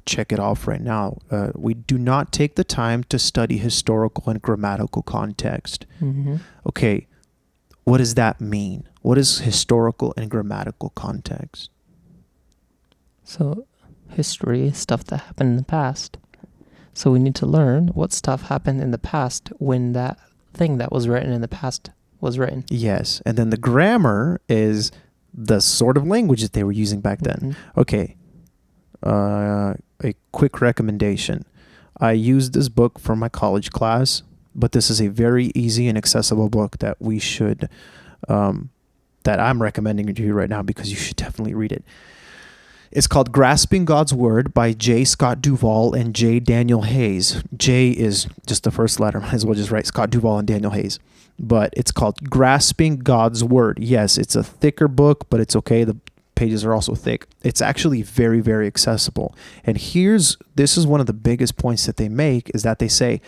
S1: check it off right now. We do not take the time to study historical and grammatical context.
S2: Mm-hmm.
S1: Okay, what does that mean? What is historical and grammatical context?
S2: So history is stuff that happened in the past. So we need to learn what stuff happened in the past when that thing that was written in the past was written.
S1: Yes, and then the grammar is the sort of language that they were using back then.
S2: Mm-hmm.
S1: Okay, a quick recommendation. I used this book for my college class, but this is a very easy and accessible book that we should, that I'm recommending to you right now because you should definitely read it. It's called Grasping God's Word by J. Scott Duvall and J. Daniel Hayes. J is just the first letter. Might as well just write Scott Duvall and Daniel Hayes. But it's called Grasping God's Word. Yes, it's a thicker book, but it's okay. The pages are also thick. It's actually very, very accessible. And this is one of the biggest points that they make is that they say,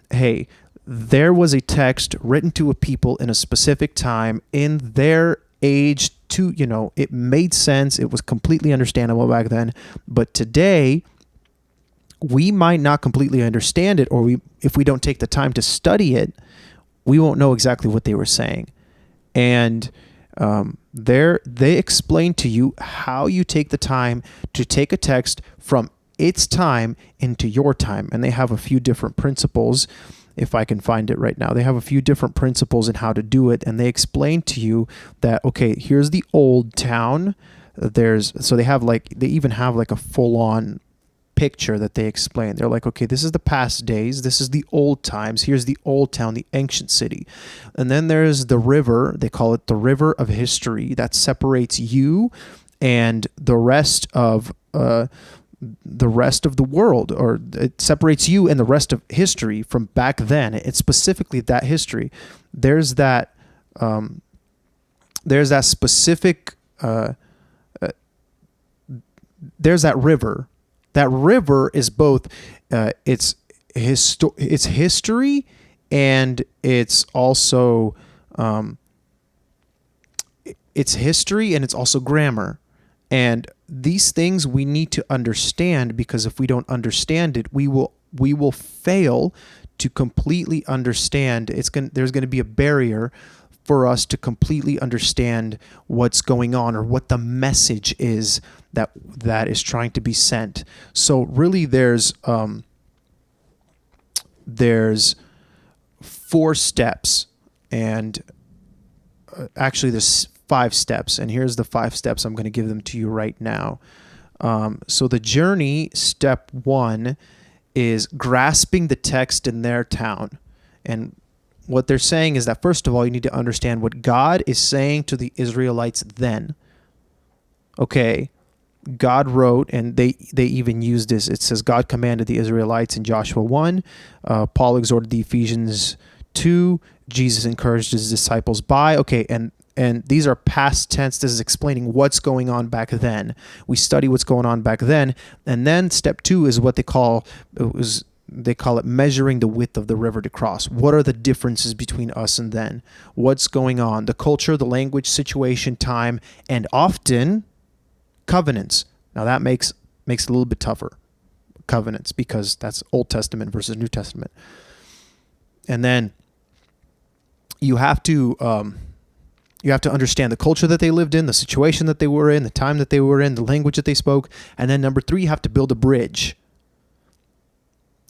S1: hey, there was a text written to a people in a specific time in their age to, it made sense. It was completely understandable back then. But today, we might not completely understand it, or if we don't take the time to study it, we won't know exactly what they were saying. And they explain to you how you take the time to take a text from its time into your time. And they have a few different principles. If I can find it right now, they have a few different principles in how to do it. And they explain to you that, okay, here's the old town. They even have like a full on picture that they explain. They're like, okay, this is the past days. This is the old times. Here's the old town, the ancient city. And then there's the river. They call it the river of history that separates you and the rest of the world, or it separates you and the rest of history from back then. It's specifically that history. There's that specific there's that river. That river is both it's history and it's also grammar. And these things we need to understand, because if we don't understand it, we will fail to completely understand. There's going to be a barrier for us to completely understand what's going on or what the message is that is trying to be sent. So really there's 4 steps, and actually there's 5 steps, and here's the 5 steps. I'm going to give them to you right now. So the journey, step 1, is grasping the text in their town. And what they're saying is that, first of all, you need to understand what God is saying to the Israelites then. Okay, God wrote, and they even use this. It says God commanded the Israelites in Joshua 1. Paul exhorted the Ephesians 2. Jesus encouraged his disciples by. Okay, and these are past tense. This is explaining what's going on back then. We study what's going on back then. And then step 2 is what they call it measuring the width of the river to cross. What are the differences between us and then? What's going on? The culture, the language, situation, time, and often covenants. Now that makes it a little bit tougher. Covenants, because that's Old Testament versus New Testament. And then you have to understand the culture that they lived in, the situation that they were in, the time that they were in, the language that they spoke. And then number 3, you have to build a bridge.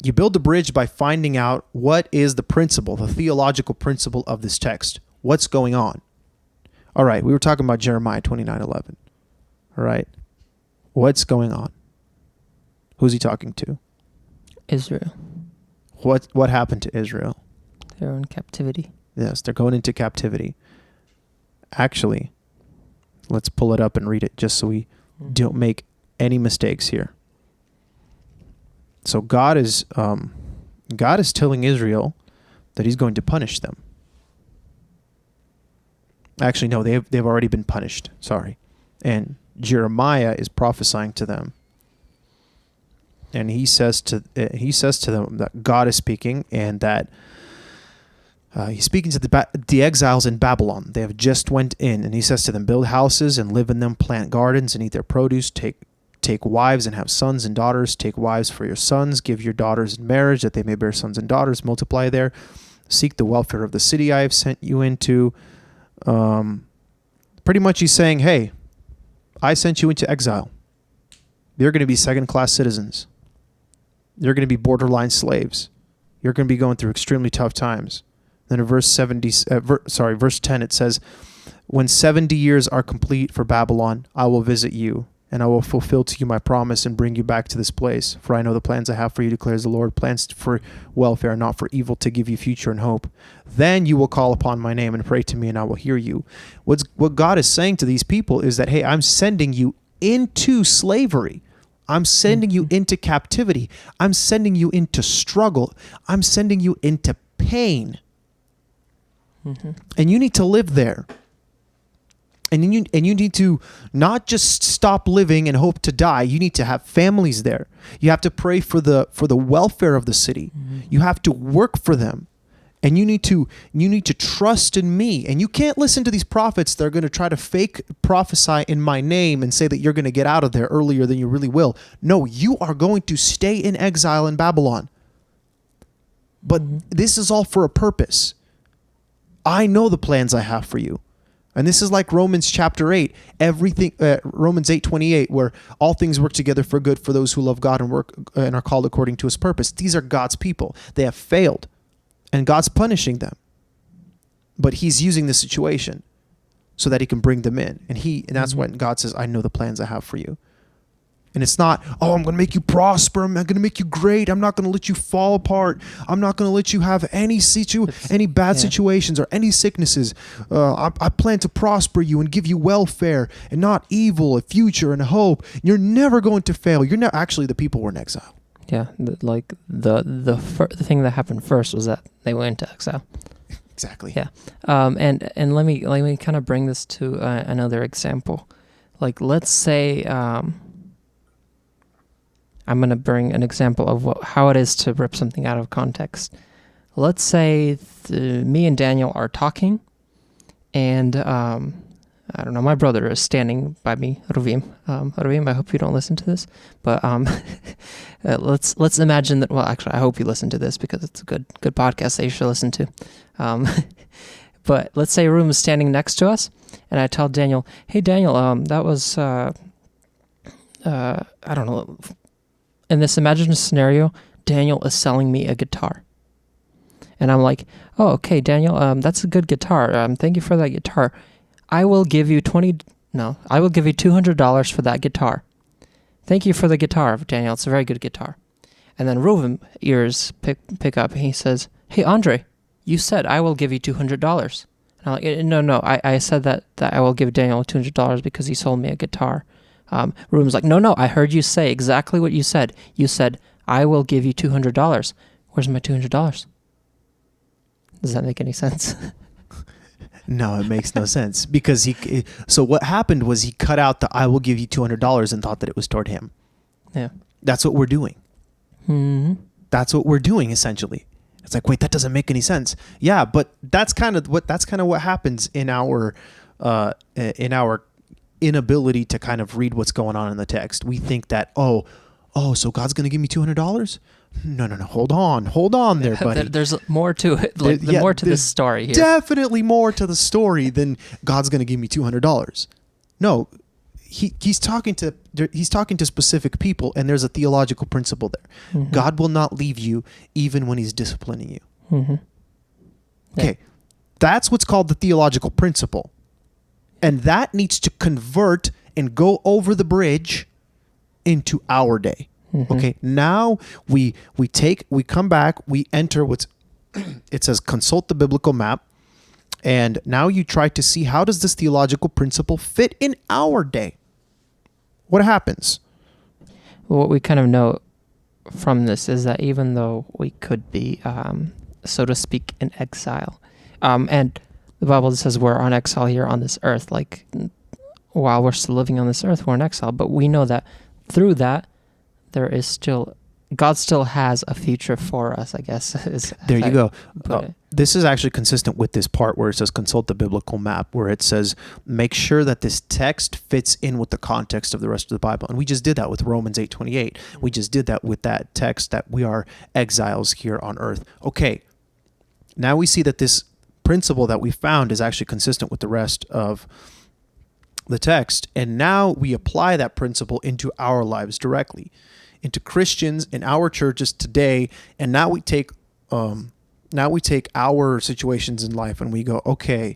S1: You build the bridge by finding out what is the principle, the theological principle of this text. What's going on? All right, we were talking about Jeremiah 29:11. All right. What's going on? Who's he talking to?
S2: Israel.
S1: What happened to Israel?
S2: They're in captivity.
S1: Yes, they're going into captivity. Actually, let's pull it up and read it just so we don't make any mistakes here. So God is telling Israel that he's going to punish them. Actually, no, they've already been punished. Sorry. And Jeremiah is prophesying to them. And he says to them that God is speaking, and that he's speaking to the exiles in Babylon. They have just went in, and he says to them, build houses and live in them, plant gardens and eat their produce, take wives and have sons and daughters, take wives for your sons, give your daughters in marriage that they may bear sons and daughters, multiply there, seek the welfare of the city I have sent you into. Pretty much he's saying, hey, I sent you into exile. You're going to be second-class citizens. You're going to be borderline slaves. You're going to be going through extremely tough times. Then in verse 10 it says, when 70 years are complete for Babylon, I will visit you, and I will fulfill to you my promise and bring you back to this place. For I know the plans I have for you, declares the Lord, plans for welfare, not for evil, to give you future and hope. Then you will call upon my name and pray to me, and I will hear you. What God is saying to these people is that, hey, I'm sending you into slavery. I'm sending you into captivity. I'm sending you into struggle. I'm sending you into pain. Mm-hmm. And you need to live there. And you need to not just stop living and hope to die. You need to have families there. You have to pray for the welfare of the city. Mm-hmm. You have to work for them. And you need to trust in me. And you can't listen to these prophets that are going to try to fake prophesy in my name and say that you're going to get out of there earlier than you really will. No, you are going to stay in exile in Babylon. But this is all for a purpose. I know the plans I have for you. And this is like Romans chapter 8, Romans 8:28, where all things work together for good for those who love God and are called according to his purpose. These are God's people. They have failed. And God's punishing them. But he's using the situation so that he can bring them in. And that's when God says, I know the plans I have for you. And it's not, oh, I'm going to make you prosper. I'm going to make you great. I'm not going to let you fall apart. I'm not going to let you have any bad situations or any sicknesses. I plan to prosper you and give you welfare and not evil, a future and a hope. You're never going to fail. Actually, the people were in exile.
S2: Yeah, the thing that happened first was that they went into exile.
S1: Exactly.
S2: Yeah, and let me kind of bring this to another example. Like, let's say I'm going to bring an example of how it is to rip something out of context. Let's say me and Daniel are talking, and I don't know, my brother is standing by me, Ravim. Ravim, I hope you don't listen to this, but let's imagine that. Well, actually, I hope you listen to this because it's a good podcast that you should listen to. But let's say Ravim is standing next to us, and I tell Daniel, "Hey, Daniel, that was I don't know." In this imagined scenario, Daniel is selling me a guitar, and I'm like, "Oh, okay, Daniel, that's a good guitar. Thank you for that guitar. I will give you $200 for that guitar. Thank you for the guitar, Daniel. It's a very good guitar." And then Reuven ears pick up, and he says, "Hey, Andre, you said I will give you $200. And I'm like, no, I said that I will give Daniel $200 because he sold me a guitar. Reuven's like, no, I heard you say exactly what you said. You said, I will give you $200. Where's my $200? Does that make any sense?
S1: No, it makes no sense because so what happened was he cut out the I will give you $200 and thought that it was toward him.
S2: Yeah.
S1: That's what we're doing. Mm-hmm. That's what we're doing essentially. It's like, wait, that doesn't make any sense. Yeah, but that's kind of what happens in our inability to kind of read what's going on in the text. We think that, so God's going to give me $200? No. Hold on there, buddy.
S2: There's more to it. More to this story here.
S1: Definitely more to the story than God's going to give me $200. No, he's talking to specific people, and there's a theological principle there. Mm-hmm. God will not leave you even when he's disciplining you. Mm-hmm. Okay, that's what's called the theological principle. And that needs to convert and go over the bridge into our day. Okay, now we come back, we enter what's it says consult the biblical map, and now you try to see how does this theological principle fit in our day. What happens?
S2: What we kind of know from this is that even though we could be, so to speak, in exile, and the Bible says we're on exile here on this earth, like while we're still living on this earth, we're in exile, but we know that through that, there is still, God still has a future for us, I guess.
S1: There you go. This is actually consistent with this part where it says consult the biblical map, where it says make sure that this text fits in with the context of the rest of the Bible. And we just did that with Romans 8:28. We just did that with that text that we are exiles here on earth. Okay, now we see that this principle that we found is actually consistent with the rest of the text. And now we apply that principle into our lives directly, into Christians in our churches today. And now we take our situations in life and we go, okay,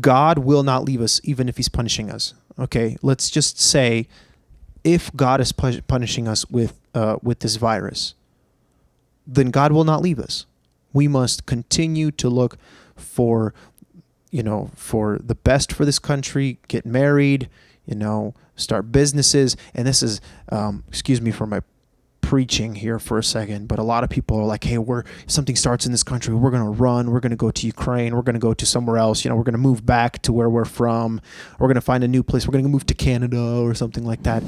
S1: God will not leave us even if he's punishing us. Okay, let's just say if God is punishing us with this virus, then God will not leave us. We must continue to look for the best for this country, get married, start businesses. And this is, excuse me for my preaching here for a second, but a lot of people are like, hey, if something starts in this country, we're going to run, we're going to go to Ukraine, we're going to go to somewhere else, we're going to move back to where we're from, we're going to find a new place, we're going to move to Canada or something like that.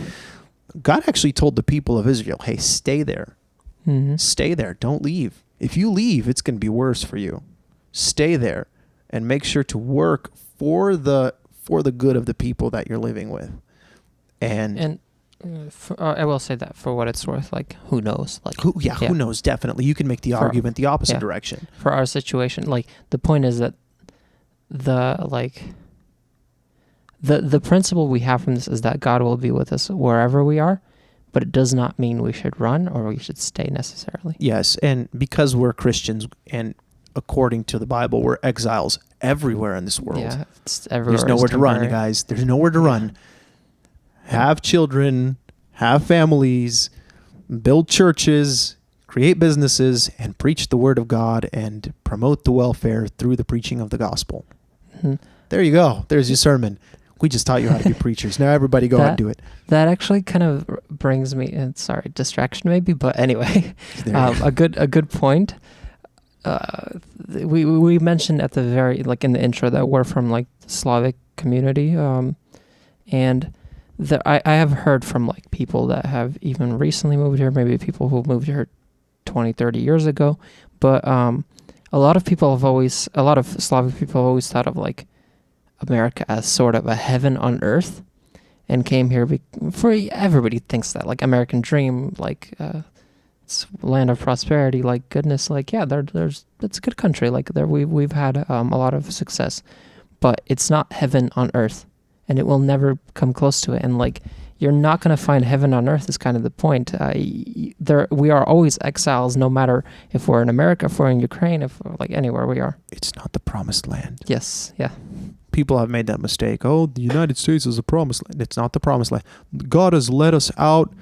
S1: God actually told the people of Israel, hey, stay there. Stay there. Don't leave. If you leave, it's going to be worse for you. Stay there and make sure to work for the good of the people that you're living with. And
S2: I will say that for what it's worth, like, who knows? Like,
S1: who knows? Definitely. You can make the argument the opposite direction.
S2: For our situation, like, the point is that the principle we have from this is that God will be with us wherever we are, but it does not mean we should run or we should stay necessarily.
S1: Yes, and because we're Christians and according to the Bible, we're exiles everywhere in this world.
S2: Yeah, it's everywhere.
S1: There's nowhere to run, guys. There's nowhere to run. Have children, have families, build churches, create businesses, and preach the word of God and promote the welfare through the preaching of the gospel. There you go. There's your sermon. We just taught you how to be preachers. Now everybody go out and do it.
S2: That actually kind of brings me, and sorry, distraction maybe, but anyway, a good point. We mentioned at the very, like in the intro, that we're from like the Slavic community, and I have heard from like people that have even recently moved here, maybe people who moved here 20, 30 years ago, but a lot of Slavic people have always thought of like America as sort of a heaven on earth, and came here for everybody thinks that, like, American dream, like it's land of prosperity, like goodness, like it's a good country, like there we've had a lot of success, but it's not heaven on earth, and it will never come close to it. And like, you're not going to find heaven on earth is kind of the point. We are always exiles, no matter if we're in America, if we're in Ukraine, if we're like anywhere we are.
S1: It's not the promised land.
S2: Yes, yeah.
S1: People have made that mistake. Oh, the United States is the promised land. It's not the promised land. God has led us out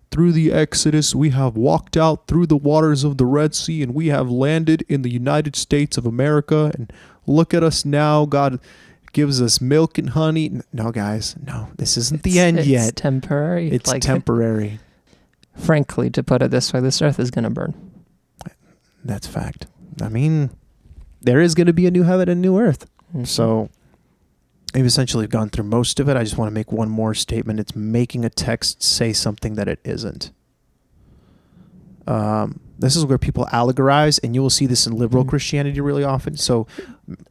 S1: through the Exodus. We have walked out through the waters of the Red Sea, and we have landed in the United States of America. And look at us now. God gives us milk and honey. No, guys, no, this isn't the end yet.
S2: It's temporary.
S1: It's temporary.
S2: Frankly, to put it this way, this earth is going to burn.
S1: That's fact. I mean, there is going to be a new heaven and a new earth. So I've essentially gone through most of it. I just want to make one more statement. It's making a text say something that it isn't. This is where people allegorize, and you will see this in liberal Christianity really often. So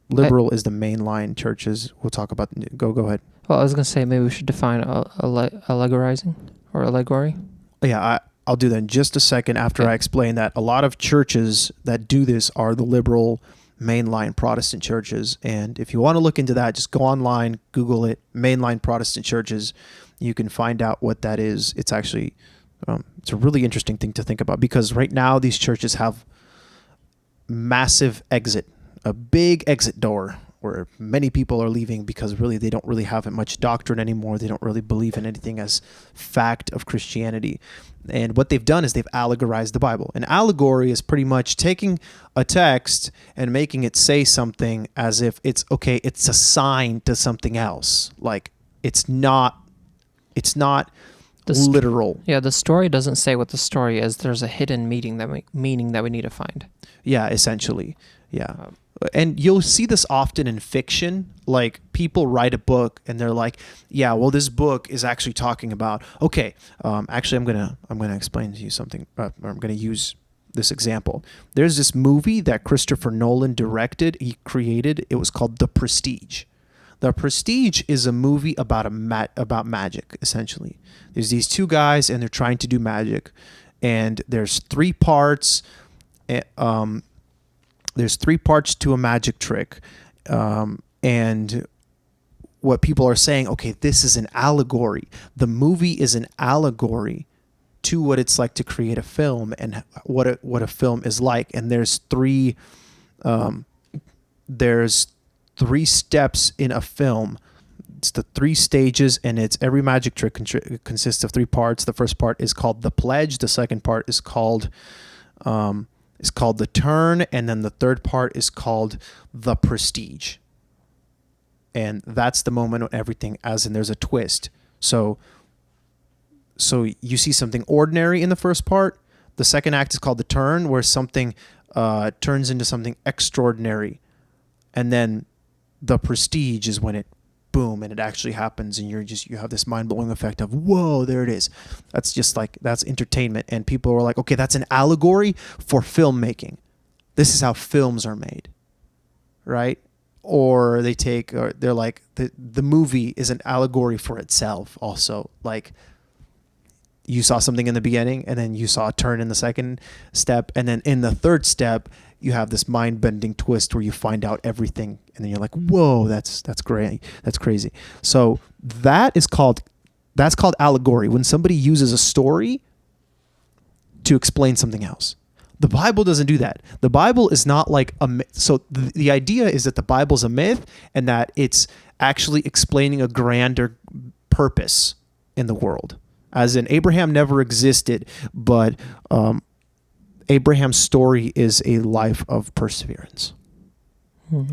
S1: liberal is the mainline churches. We'll talk about. Go ahead.
S2: Well, I was going to say maybe we should define allegorizing or allegory.
S1: Yeah, I'll do that in just a second after I explain that. A lot of churches that do this are the liberal mainline Protestant churches. And if you want to look into that, just go online, Google it, mainline Protestant churches. You can find out what that is. It's actually, it's a really interesting thing to think about, because right now these churches have massive exit, a big exit door where many people are leaving because really they don't really have much doctrine anymore. They don't really believe in anything as fact of Christianity. And what they've done is they've allegorized the Bible. An allegory is pretty much taking a text and making it say something as if it's it's a sign to something else. Like it's not literal.
S2: Yeah, the story doesn't say what the story is. There's a hidden meaning that we need to find.
S1: Yeah, essentially. Yeah. And you'll see this often in fiction. Like people write a book and they're like, yeah, well, this book is actually talking about, actually I'm going to explain to you something. Or I'm going to use this example. There's this movie that Christopher Nolan directed. He created. It was called The Prestige. The Prestige is a movie about about magic, essentially. There's these two guys and they're trying to do magic. And there's 3 parts. There's 3 parts to a magic trick. And what people are saying, okay, this is an allegory. The movie is an allegory to what it's like to create a film and what a film is like. And there's 3 steps in a film. It's the 3 stages, and it's every magic trick consists of 3 parts. The first part is called the pledge. The second part is called the turn, and then the third part is called the prestige. And that's the moment when everything, as in there's a twist. So you see something ordinary in the first part. The second act is called the turn, where something turns into something extraordinary. And then the prestige is when it boom and it actually happens, and you have this mind-blowing effect of whoa, there it is. That's entertainment, and people are like, okay, that's an allegory for filmmaking. This is how films are made, right? Or they're like the movie is an allegory for itself also. Like you saw something in the beginning, and then you saw a turn in the second step, and then in the third step you have this mind-bending twist where you find out everything, and then you're like, whoa, that's great, that's crazy. So that's called allegory, when somebody uses a story to explain something else. The Bible doesn't do that. The Bible is not like a myth. So the idea is that the Bible's a myth and that it's actually explaining a grander purpose in the world. As in, Abraham never existed, but Abraham's story is a life of perseverance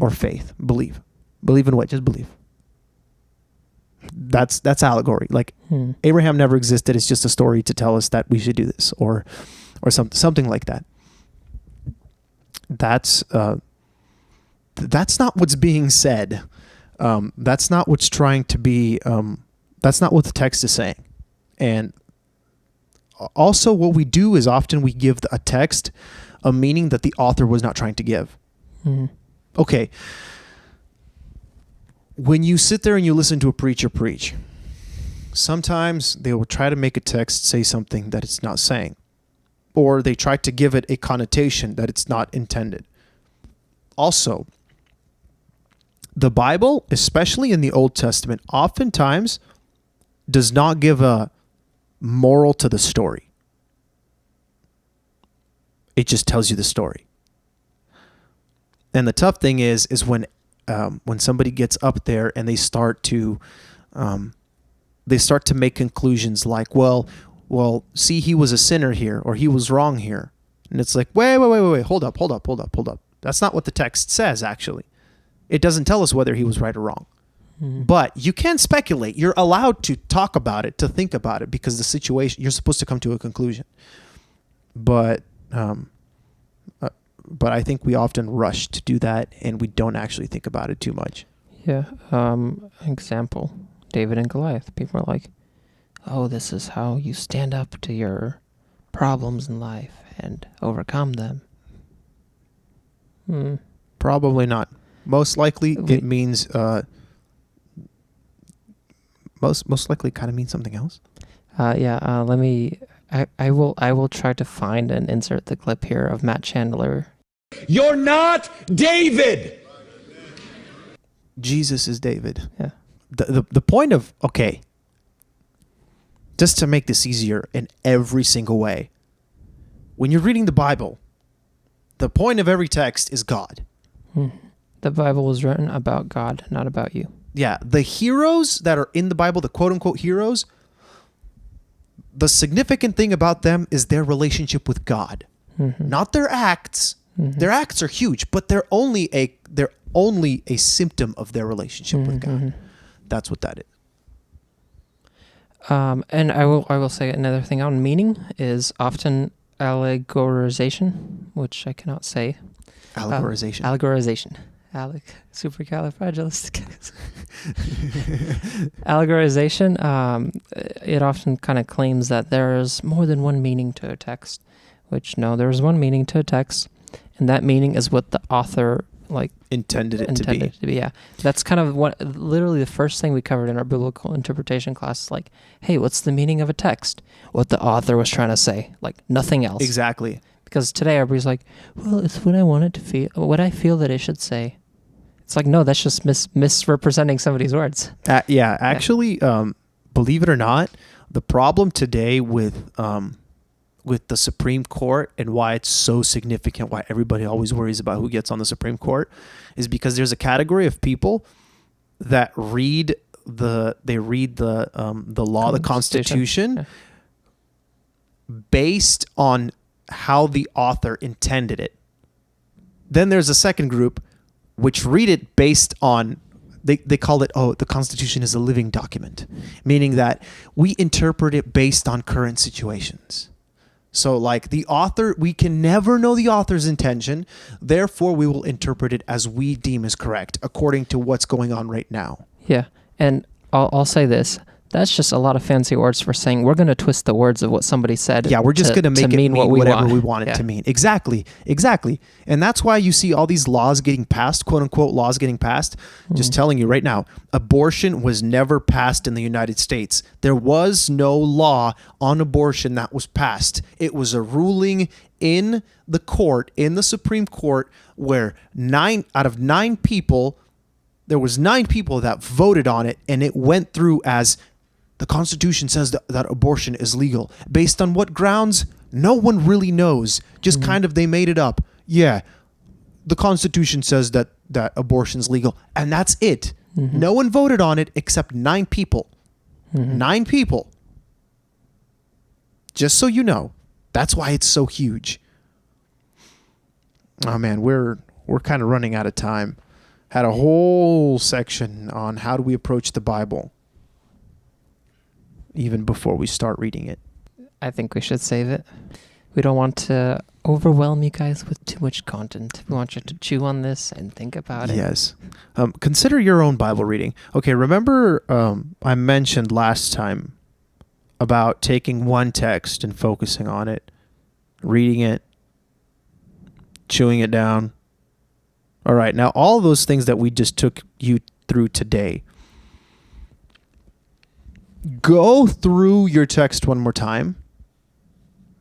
S1: or faith. Believe in what? Just believe. That's allegory. Like Abraham never existed. It's just a story to tell us that we should do this or something like that. That's not what's being said. That's not what's trying to be. That's not what the text is saying. And also what we do is often we give a text a meaning that the author was not trying to give. Okay. When you sit there and you listen to a preacher preach, sometimes they will try to make a text say something that it's not saying, or they try to give it a connotation that it's not intended. Also, the Bible, especially in the Old Testament, oftentimes does not give a moral to the story. It just tells you the story. And the tough thing is when somebody gets up there and they start to make conclusions like, well, see, he was a sinner here, or he was wrong here. And it's like, wait, hold up. That's not what the text says, actually. It doesn't tell us whether he was right or wrong. But you can speculate. You're allowed to talk about it, to think about it, because the situation, you're supposed to come to a conclusion. But I think we often rush to do that, and we don't actually think about it too much.
S2: Yeah. Example, David and Goliath. People are like, oh, this is how you stand up to your problems in life and overcome them.
S1: Probably not. Most likely it means... Most likely kind of means something else.
S2: Let me... I will try to find and insert the clip here of Matt Chandler.
S3: You're not David!
S1: Jesus is David.
S2: Yeah.
S1: The point of... Okay. Just to make this easier in every single way. When you're reading the Bible, the point of every text is God.
S2: The Bible was written about God, not about you.
S1: Yeah, the heroes that are in the Bible, the quote-unquote heroes, the significant thing about them is their relationship with God, not their acts. Their acts are huge, but they're only a symptom of their relationship with God. That's what that is.
S2: And I will say another thing on meaning is often allegorization, which I cannot say.
S1: Allegorization.
S2: Allegorization. Supercalifragilistic. Allegorization. It often kind of claims that there's more than one meaning to a text, which no, there's one meaning to a text, and that meaning is what the author
S1: intended it
S2: to be. Yeah, that's kind of what literally the first thing we covered in our biblical interpretation class. Like, hey, what's the meaning of a text? What the author was trying to say, like nothing else.
S1: Exactly.
S2: Because today everybody's like, well, it's what I want it to feel, what I feel that it should say. It's like, no, that's just misrepresenting somebody's words.
S1: Actually, believe it or not, the problem today with the Supreme Court and why it's so significant, why everybody always worries about who gets on the Supreme Court, is because there's a category of people that read the law, the Constitution, based on how the author intended it. Then there's a second group which read it based on, they call it, the Constitution is a living document, meaning that we interpret it based on current situations. So like the author, we can never know the author's intention, therefore we will interpret it as we deem is correct, according to what's going on right now.
S2: Yeah, and I'll say this. That's just a lot of fancy words for saying we're going to twist the words of what somebody said.
S1: Yeah, we're just going to make it mean whatever we want it to mean. Exactly. And that's why you see all these laws getting passed, quote unquote laws getting passed. Just telling you right now, abortion was never passed in the United States. There was no law on abortion that was passed. It was a ruling in the court, in the Supreme Court, where 9 out of 9 people, there was 9 people that voted on it, and it went through as the Constitution says that abortion is legal. Based on what grounds? No one really knows. Just kind of they made it up. Yeah, the Constitution says that abortion's legal, and that's it. No one voted on it except 9 people. 9 people. Just so you know, that's why it's so huge. Oh man, we're kind of running out of time. Had a whole section on how do we approach the Bible, even before we start reading it.
S2: I think we should save it. We don't want to overwhelm you guys with too much content. We want you to chew on this and think about it.
S1: Yes. Consider your own Bible reading. Okay, remember I mentioned last time about taking one text and focusing on it, reading it, chewing it down. All right, now all those things that we just took you through today, go through your text one more time.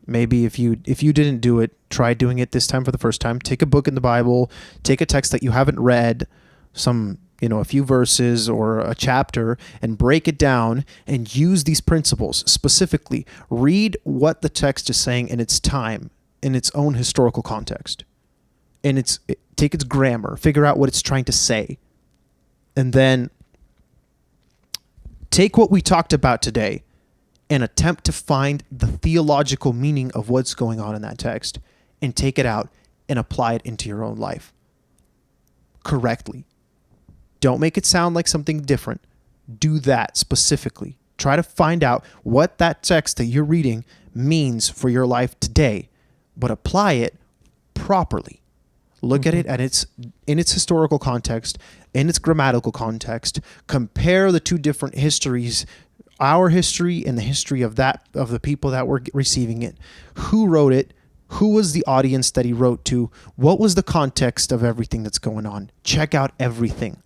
S1: Maybe if you didn't do it, try doing it this time for the first time. Take a book in the Bible, take a text that you haven't read, a few verses or a chapter, and break it down and use these principles. Specifically, read what the text is saying in its time, in its own historical context. And take its grammar, figure out what it's trying to say. And then take what we talked about today and attempt to find the theological meaning of what's going on in that text and take it out and apply it into your own life correctly. Don't make it sound like something different. Do that specifically. Try to find out what that text that you're reading means for your life today, but apply it properly. Look at it in its historical context, in its grammatical context. Compare the two different histories, our history and the history of the people that were receiving it. Who wrote it? Who was the audience that he wrote to? What was the context of everything that's going on? Check out everything.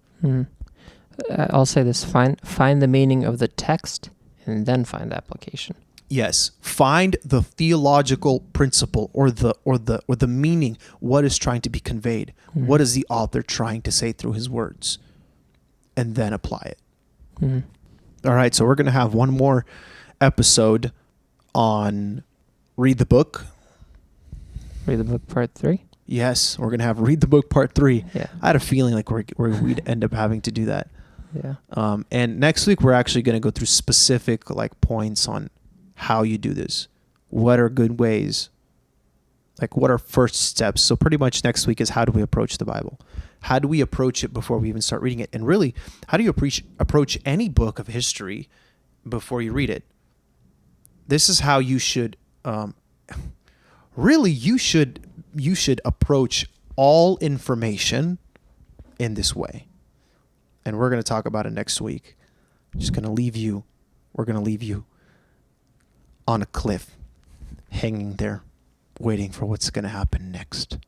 S2: I'll say this: find the meaning of the text, and then find the application.
S1: Yes, find the theological principle or the meaning. What is trying to be conveyed? What is the author trying to say through his words? And then apply it. All right, so we're going to have one more episode on Read the Book.
S2: Read the Book Part 3?
S1: Yes, we're gonna have read the book part 3.
S2: Yeah.
S1: I had a feeling like we'd end up having to do that.
S2: Yeah.
S1: And next week we're actually gonna go through specific like points on how you do this. What are good ways? Like what are first steps? So pretty much next week is how do we approach the Bible? How do we approach it before we even start reading it? And really, how do you approach any book of history before you read it? This is how you should. Really, you should approach all information in this way. And we're going to talk about it next week. Just going to leave you. We're going to leave you on a cliff, hanging there, waiting for what's going to happen next.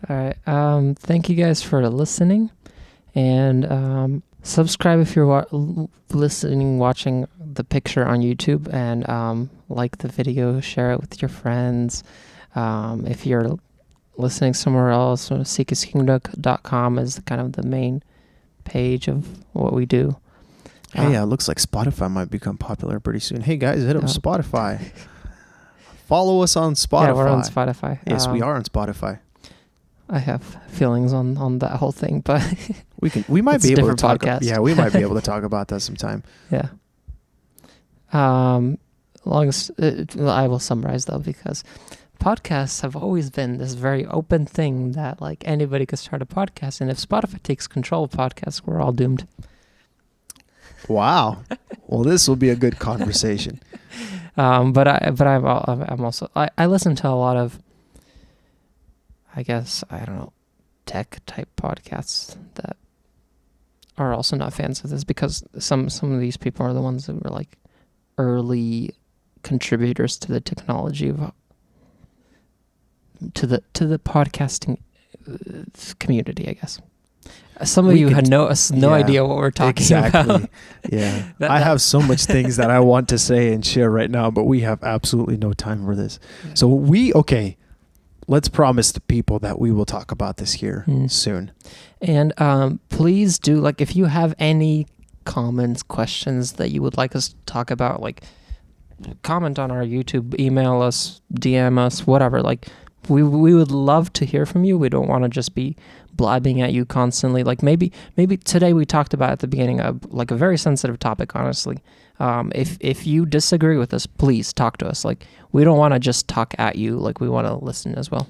S2: All right. Thank you guys for listening, and subscribe if you're watching the picture on YouTube, and like the video, share it with your friends. If you're listening somewhere else, seekhiskingdom.com is kind of the main page of what we do.
S1: Hey, it looks like Spotify might become popular pretty soon. Hey guys, hit up Spotify. Follow us on Spotify.
S2: Yeah, we're on Spotify.
S1: Yes, we are on Spotify.
S2: I have feelings on that whole thing, but
S1: we might be able to talk.
S2: Podcast.
S1: We might be able to talk about that sometime.
S2: Yeah. Longest I will summarize though, because podcasts have always been this very open thing that like anybody could start a podcast, and if Spotify takes control of podcasts, we're all doomed.
S1: Wow. Well, this will be a good conversation.
S2: But I'm also I listen to a lot of, I guess, I don't know, tech type podcasts that are also not fans of this, because some of these people are the ones that were like early contributors to the technology of to the podcasting community, I guess. Some of you had no idea what we're talking about.
S1: Yeah. I have so much things that I want to say and share right now, but we have absolutely no time for this. Yeah. So let's promise the people that we will talk about this here soon.
S2: And please do, like, if you have any comments, questions that you would like us to talk about, like, comment on our YouTube, email us, DM us, whatever. Like, we would love to hear from you. We don't want to just be blabbing at you constantly. Like maybe today we talked about at the beginning of like a very sensitive topic, honestly. If you disagree with us, please talk to us. Like we don't want to just talk at you. Like we want to listen as well.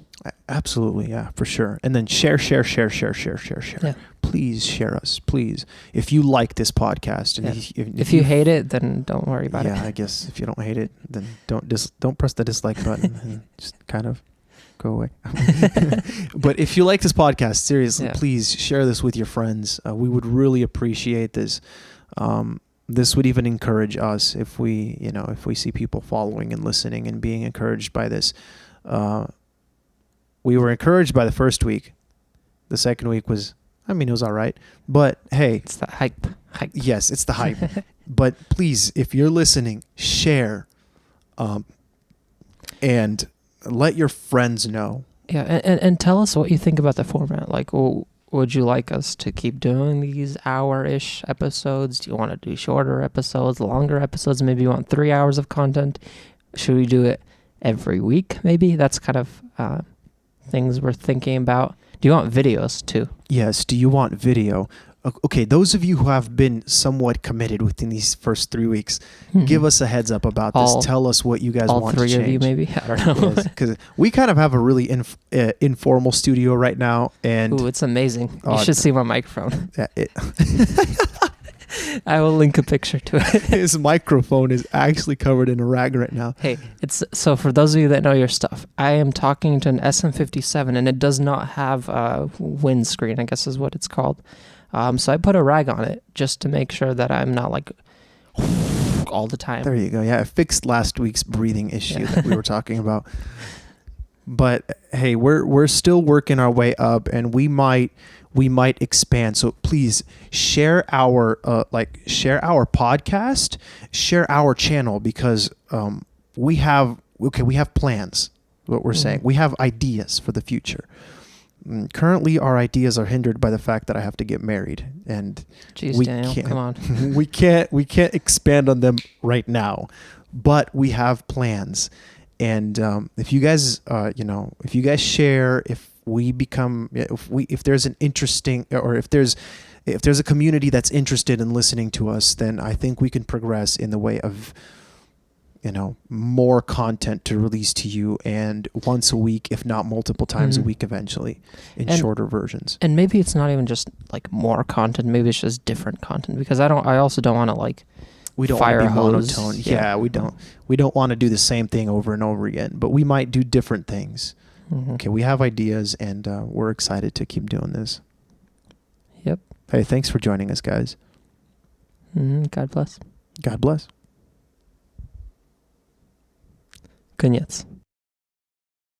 S1: Absolutely. Yeah, for sure. And then share.
S2: Yeah.
S1: Please share us, please. If you like this podcast, and
S2: if you hate it, then don't worry about it.
S1: Yeah, I guess if you don't hate it, then don't press the dislike button and just kind of go away. But if you like this podcast, seriously, please share this with your friends. We would really appreciate this. This would even encourage us if we see people following and listening and being encouraged by this. We were encouraged by the first week. The second week was, it was all right. But hey,
S2: it's the hype.
S1: Yes, it's the hype. But please, if you're listening, share, and let your friends know.
S2: Yeah, and tell us what you think about the format. Like, would you like us to keep doing these hour-ish episodes? Do you want to do shorter episodes, longer episodes? Maybe you want 3 hours of content. Should we do it every week, maybe? That's kind of things we're thinking about. Do you want videos, too?
S1: Yes, do you want video? Okay, those of you who have been somewhat committed within these first 3 weeks, give us a heads up about this. Tell us what you guys want to change.
S2: All 3 of you, maybe? I don't know.
S1: Because we kind of have a really informal studio right now. And
S2: ooh, it's amazing. You should see my microphone.
S1: Yeah,
S2: I will link a picture to it.
S1: His microphone is actually covered in a rag right now.
S2: Hey, so for those of you that know your stuff, I am talking to an SM57, and it does not have a windscreen, I guess is what it's called. So I put a rag on it just to make sure that I'm not like all the time.
S1: There you go. Yeah, I fixed last week's breathing issue that we were talking about. But hey, we're still working our way up, and we might expand. So please share our podcast, share our channel, because we have plans. What we're saying, we have ideas for the future. Currently, our ideas are hindered by the fact that I have to get married, and
S2: jeez, Daniel, come on.
S1: we can't expand on them right now, but we have plans. And if you guys, share, if there's an interesting, or if there's a community that's interested in listening to us, then I think we can progress in the way of, more content to release to you, and once a week, if not multiple times a week eventually, in shorter versions.
S2: And maybe it's not even just like more content, maybe it's just different content, because I also don't want to like
S1: we don't want to be
S2: hose.
S1: monotone. Yeah, we don't want to do the same thing over and over again, but we might do different things. Okay, we have ideas, and we're excited to keep doing this.
S2: Yep.
S1: Hey, thanks for joining us, guys.
S2: God bless.
S1: God bless.
S2: Koniec.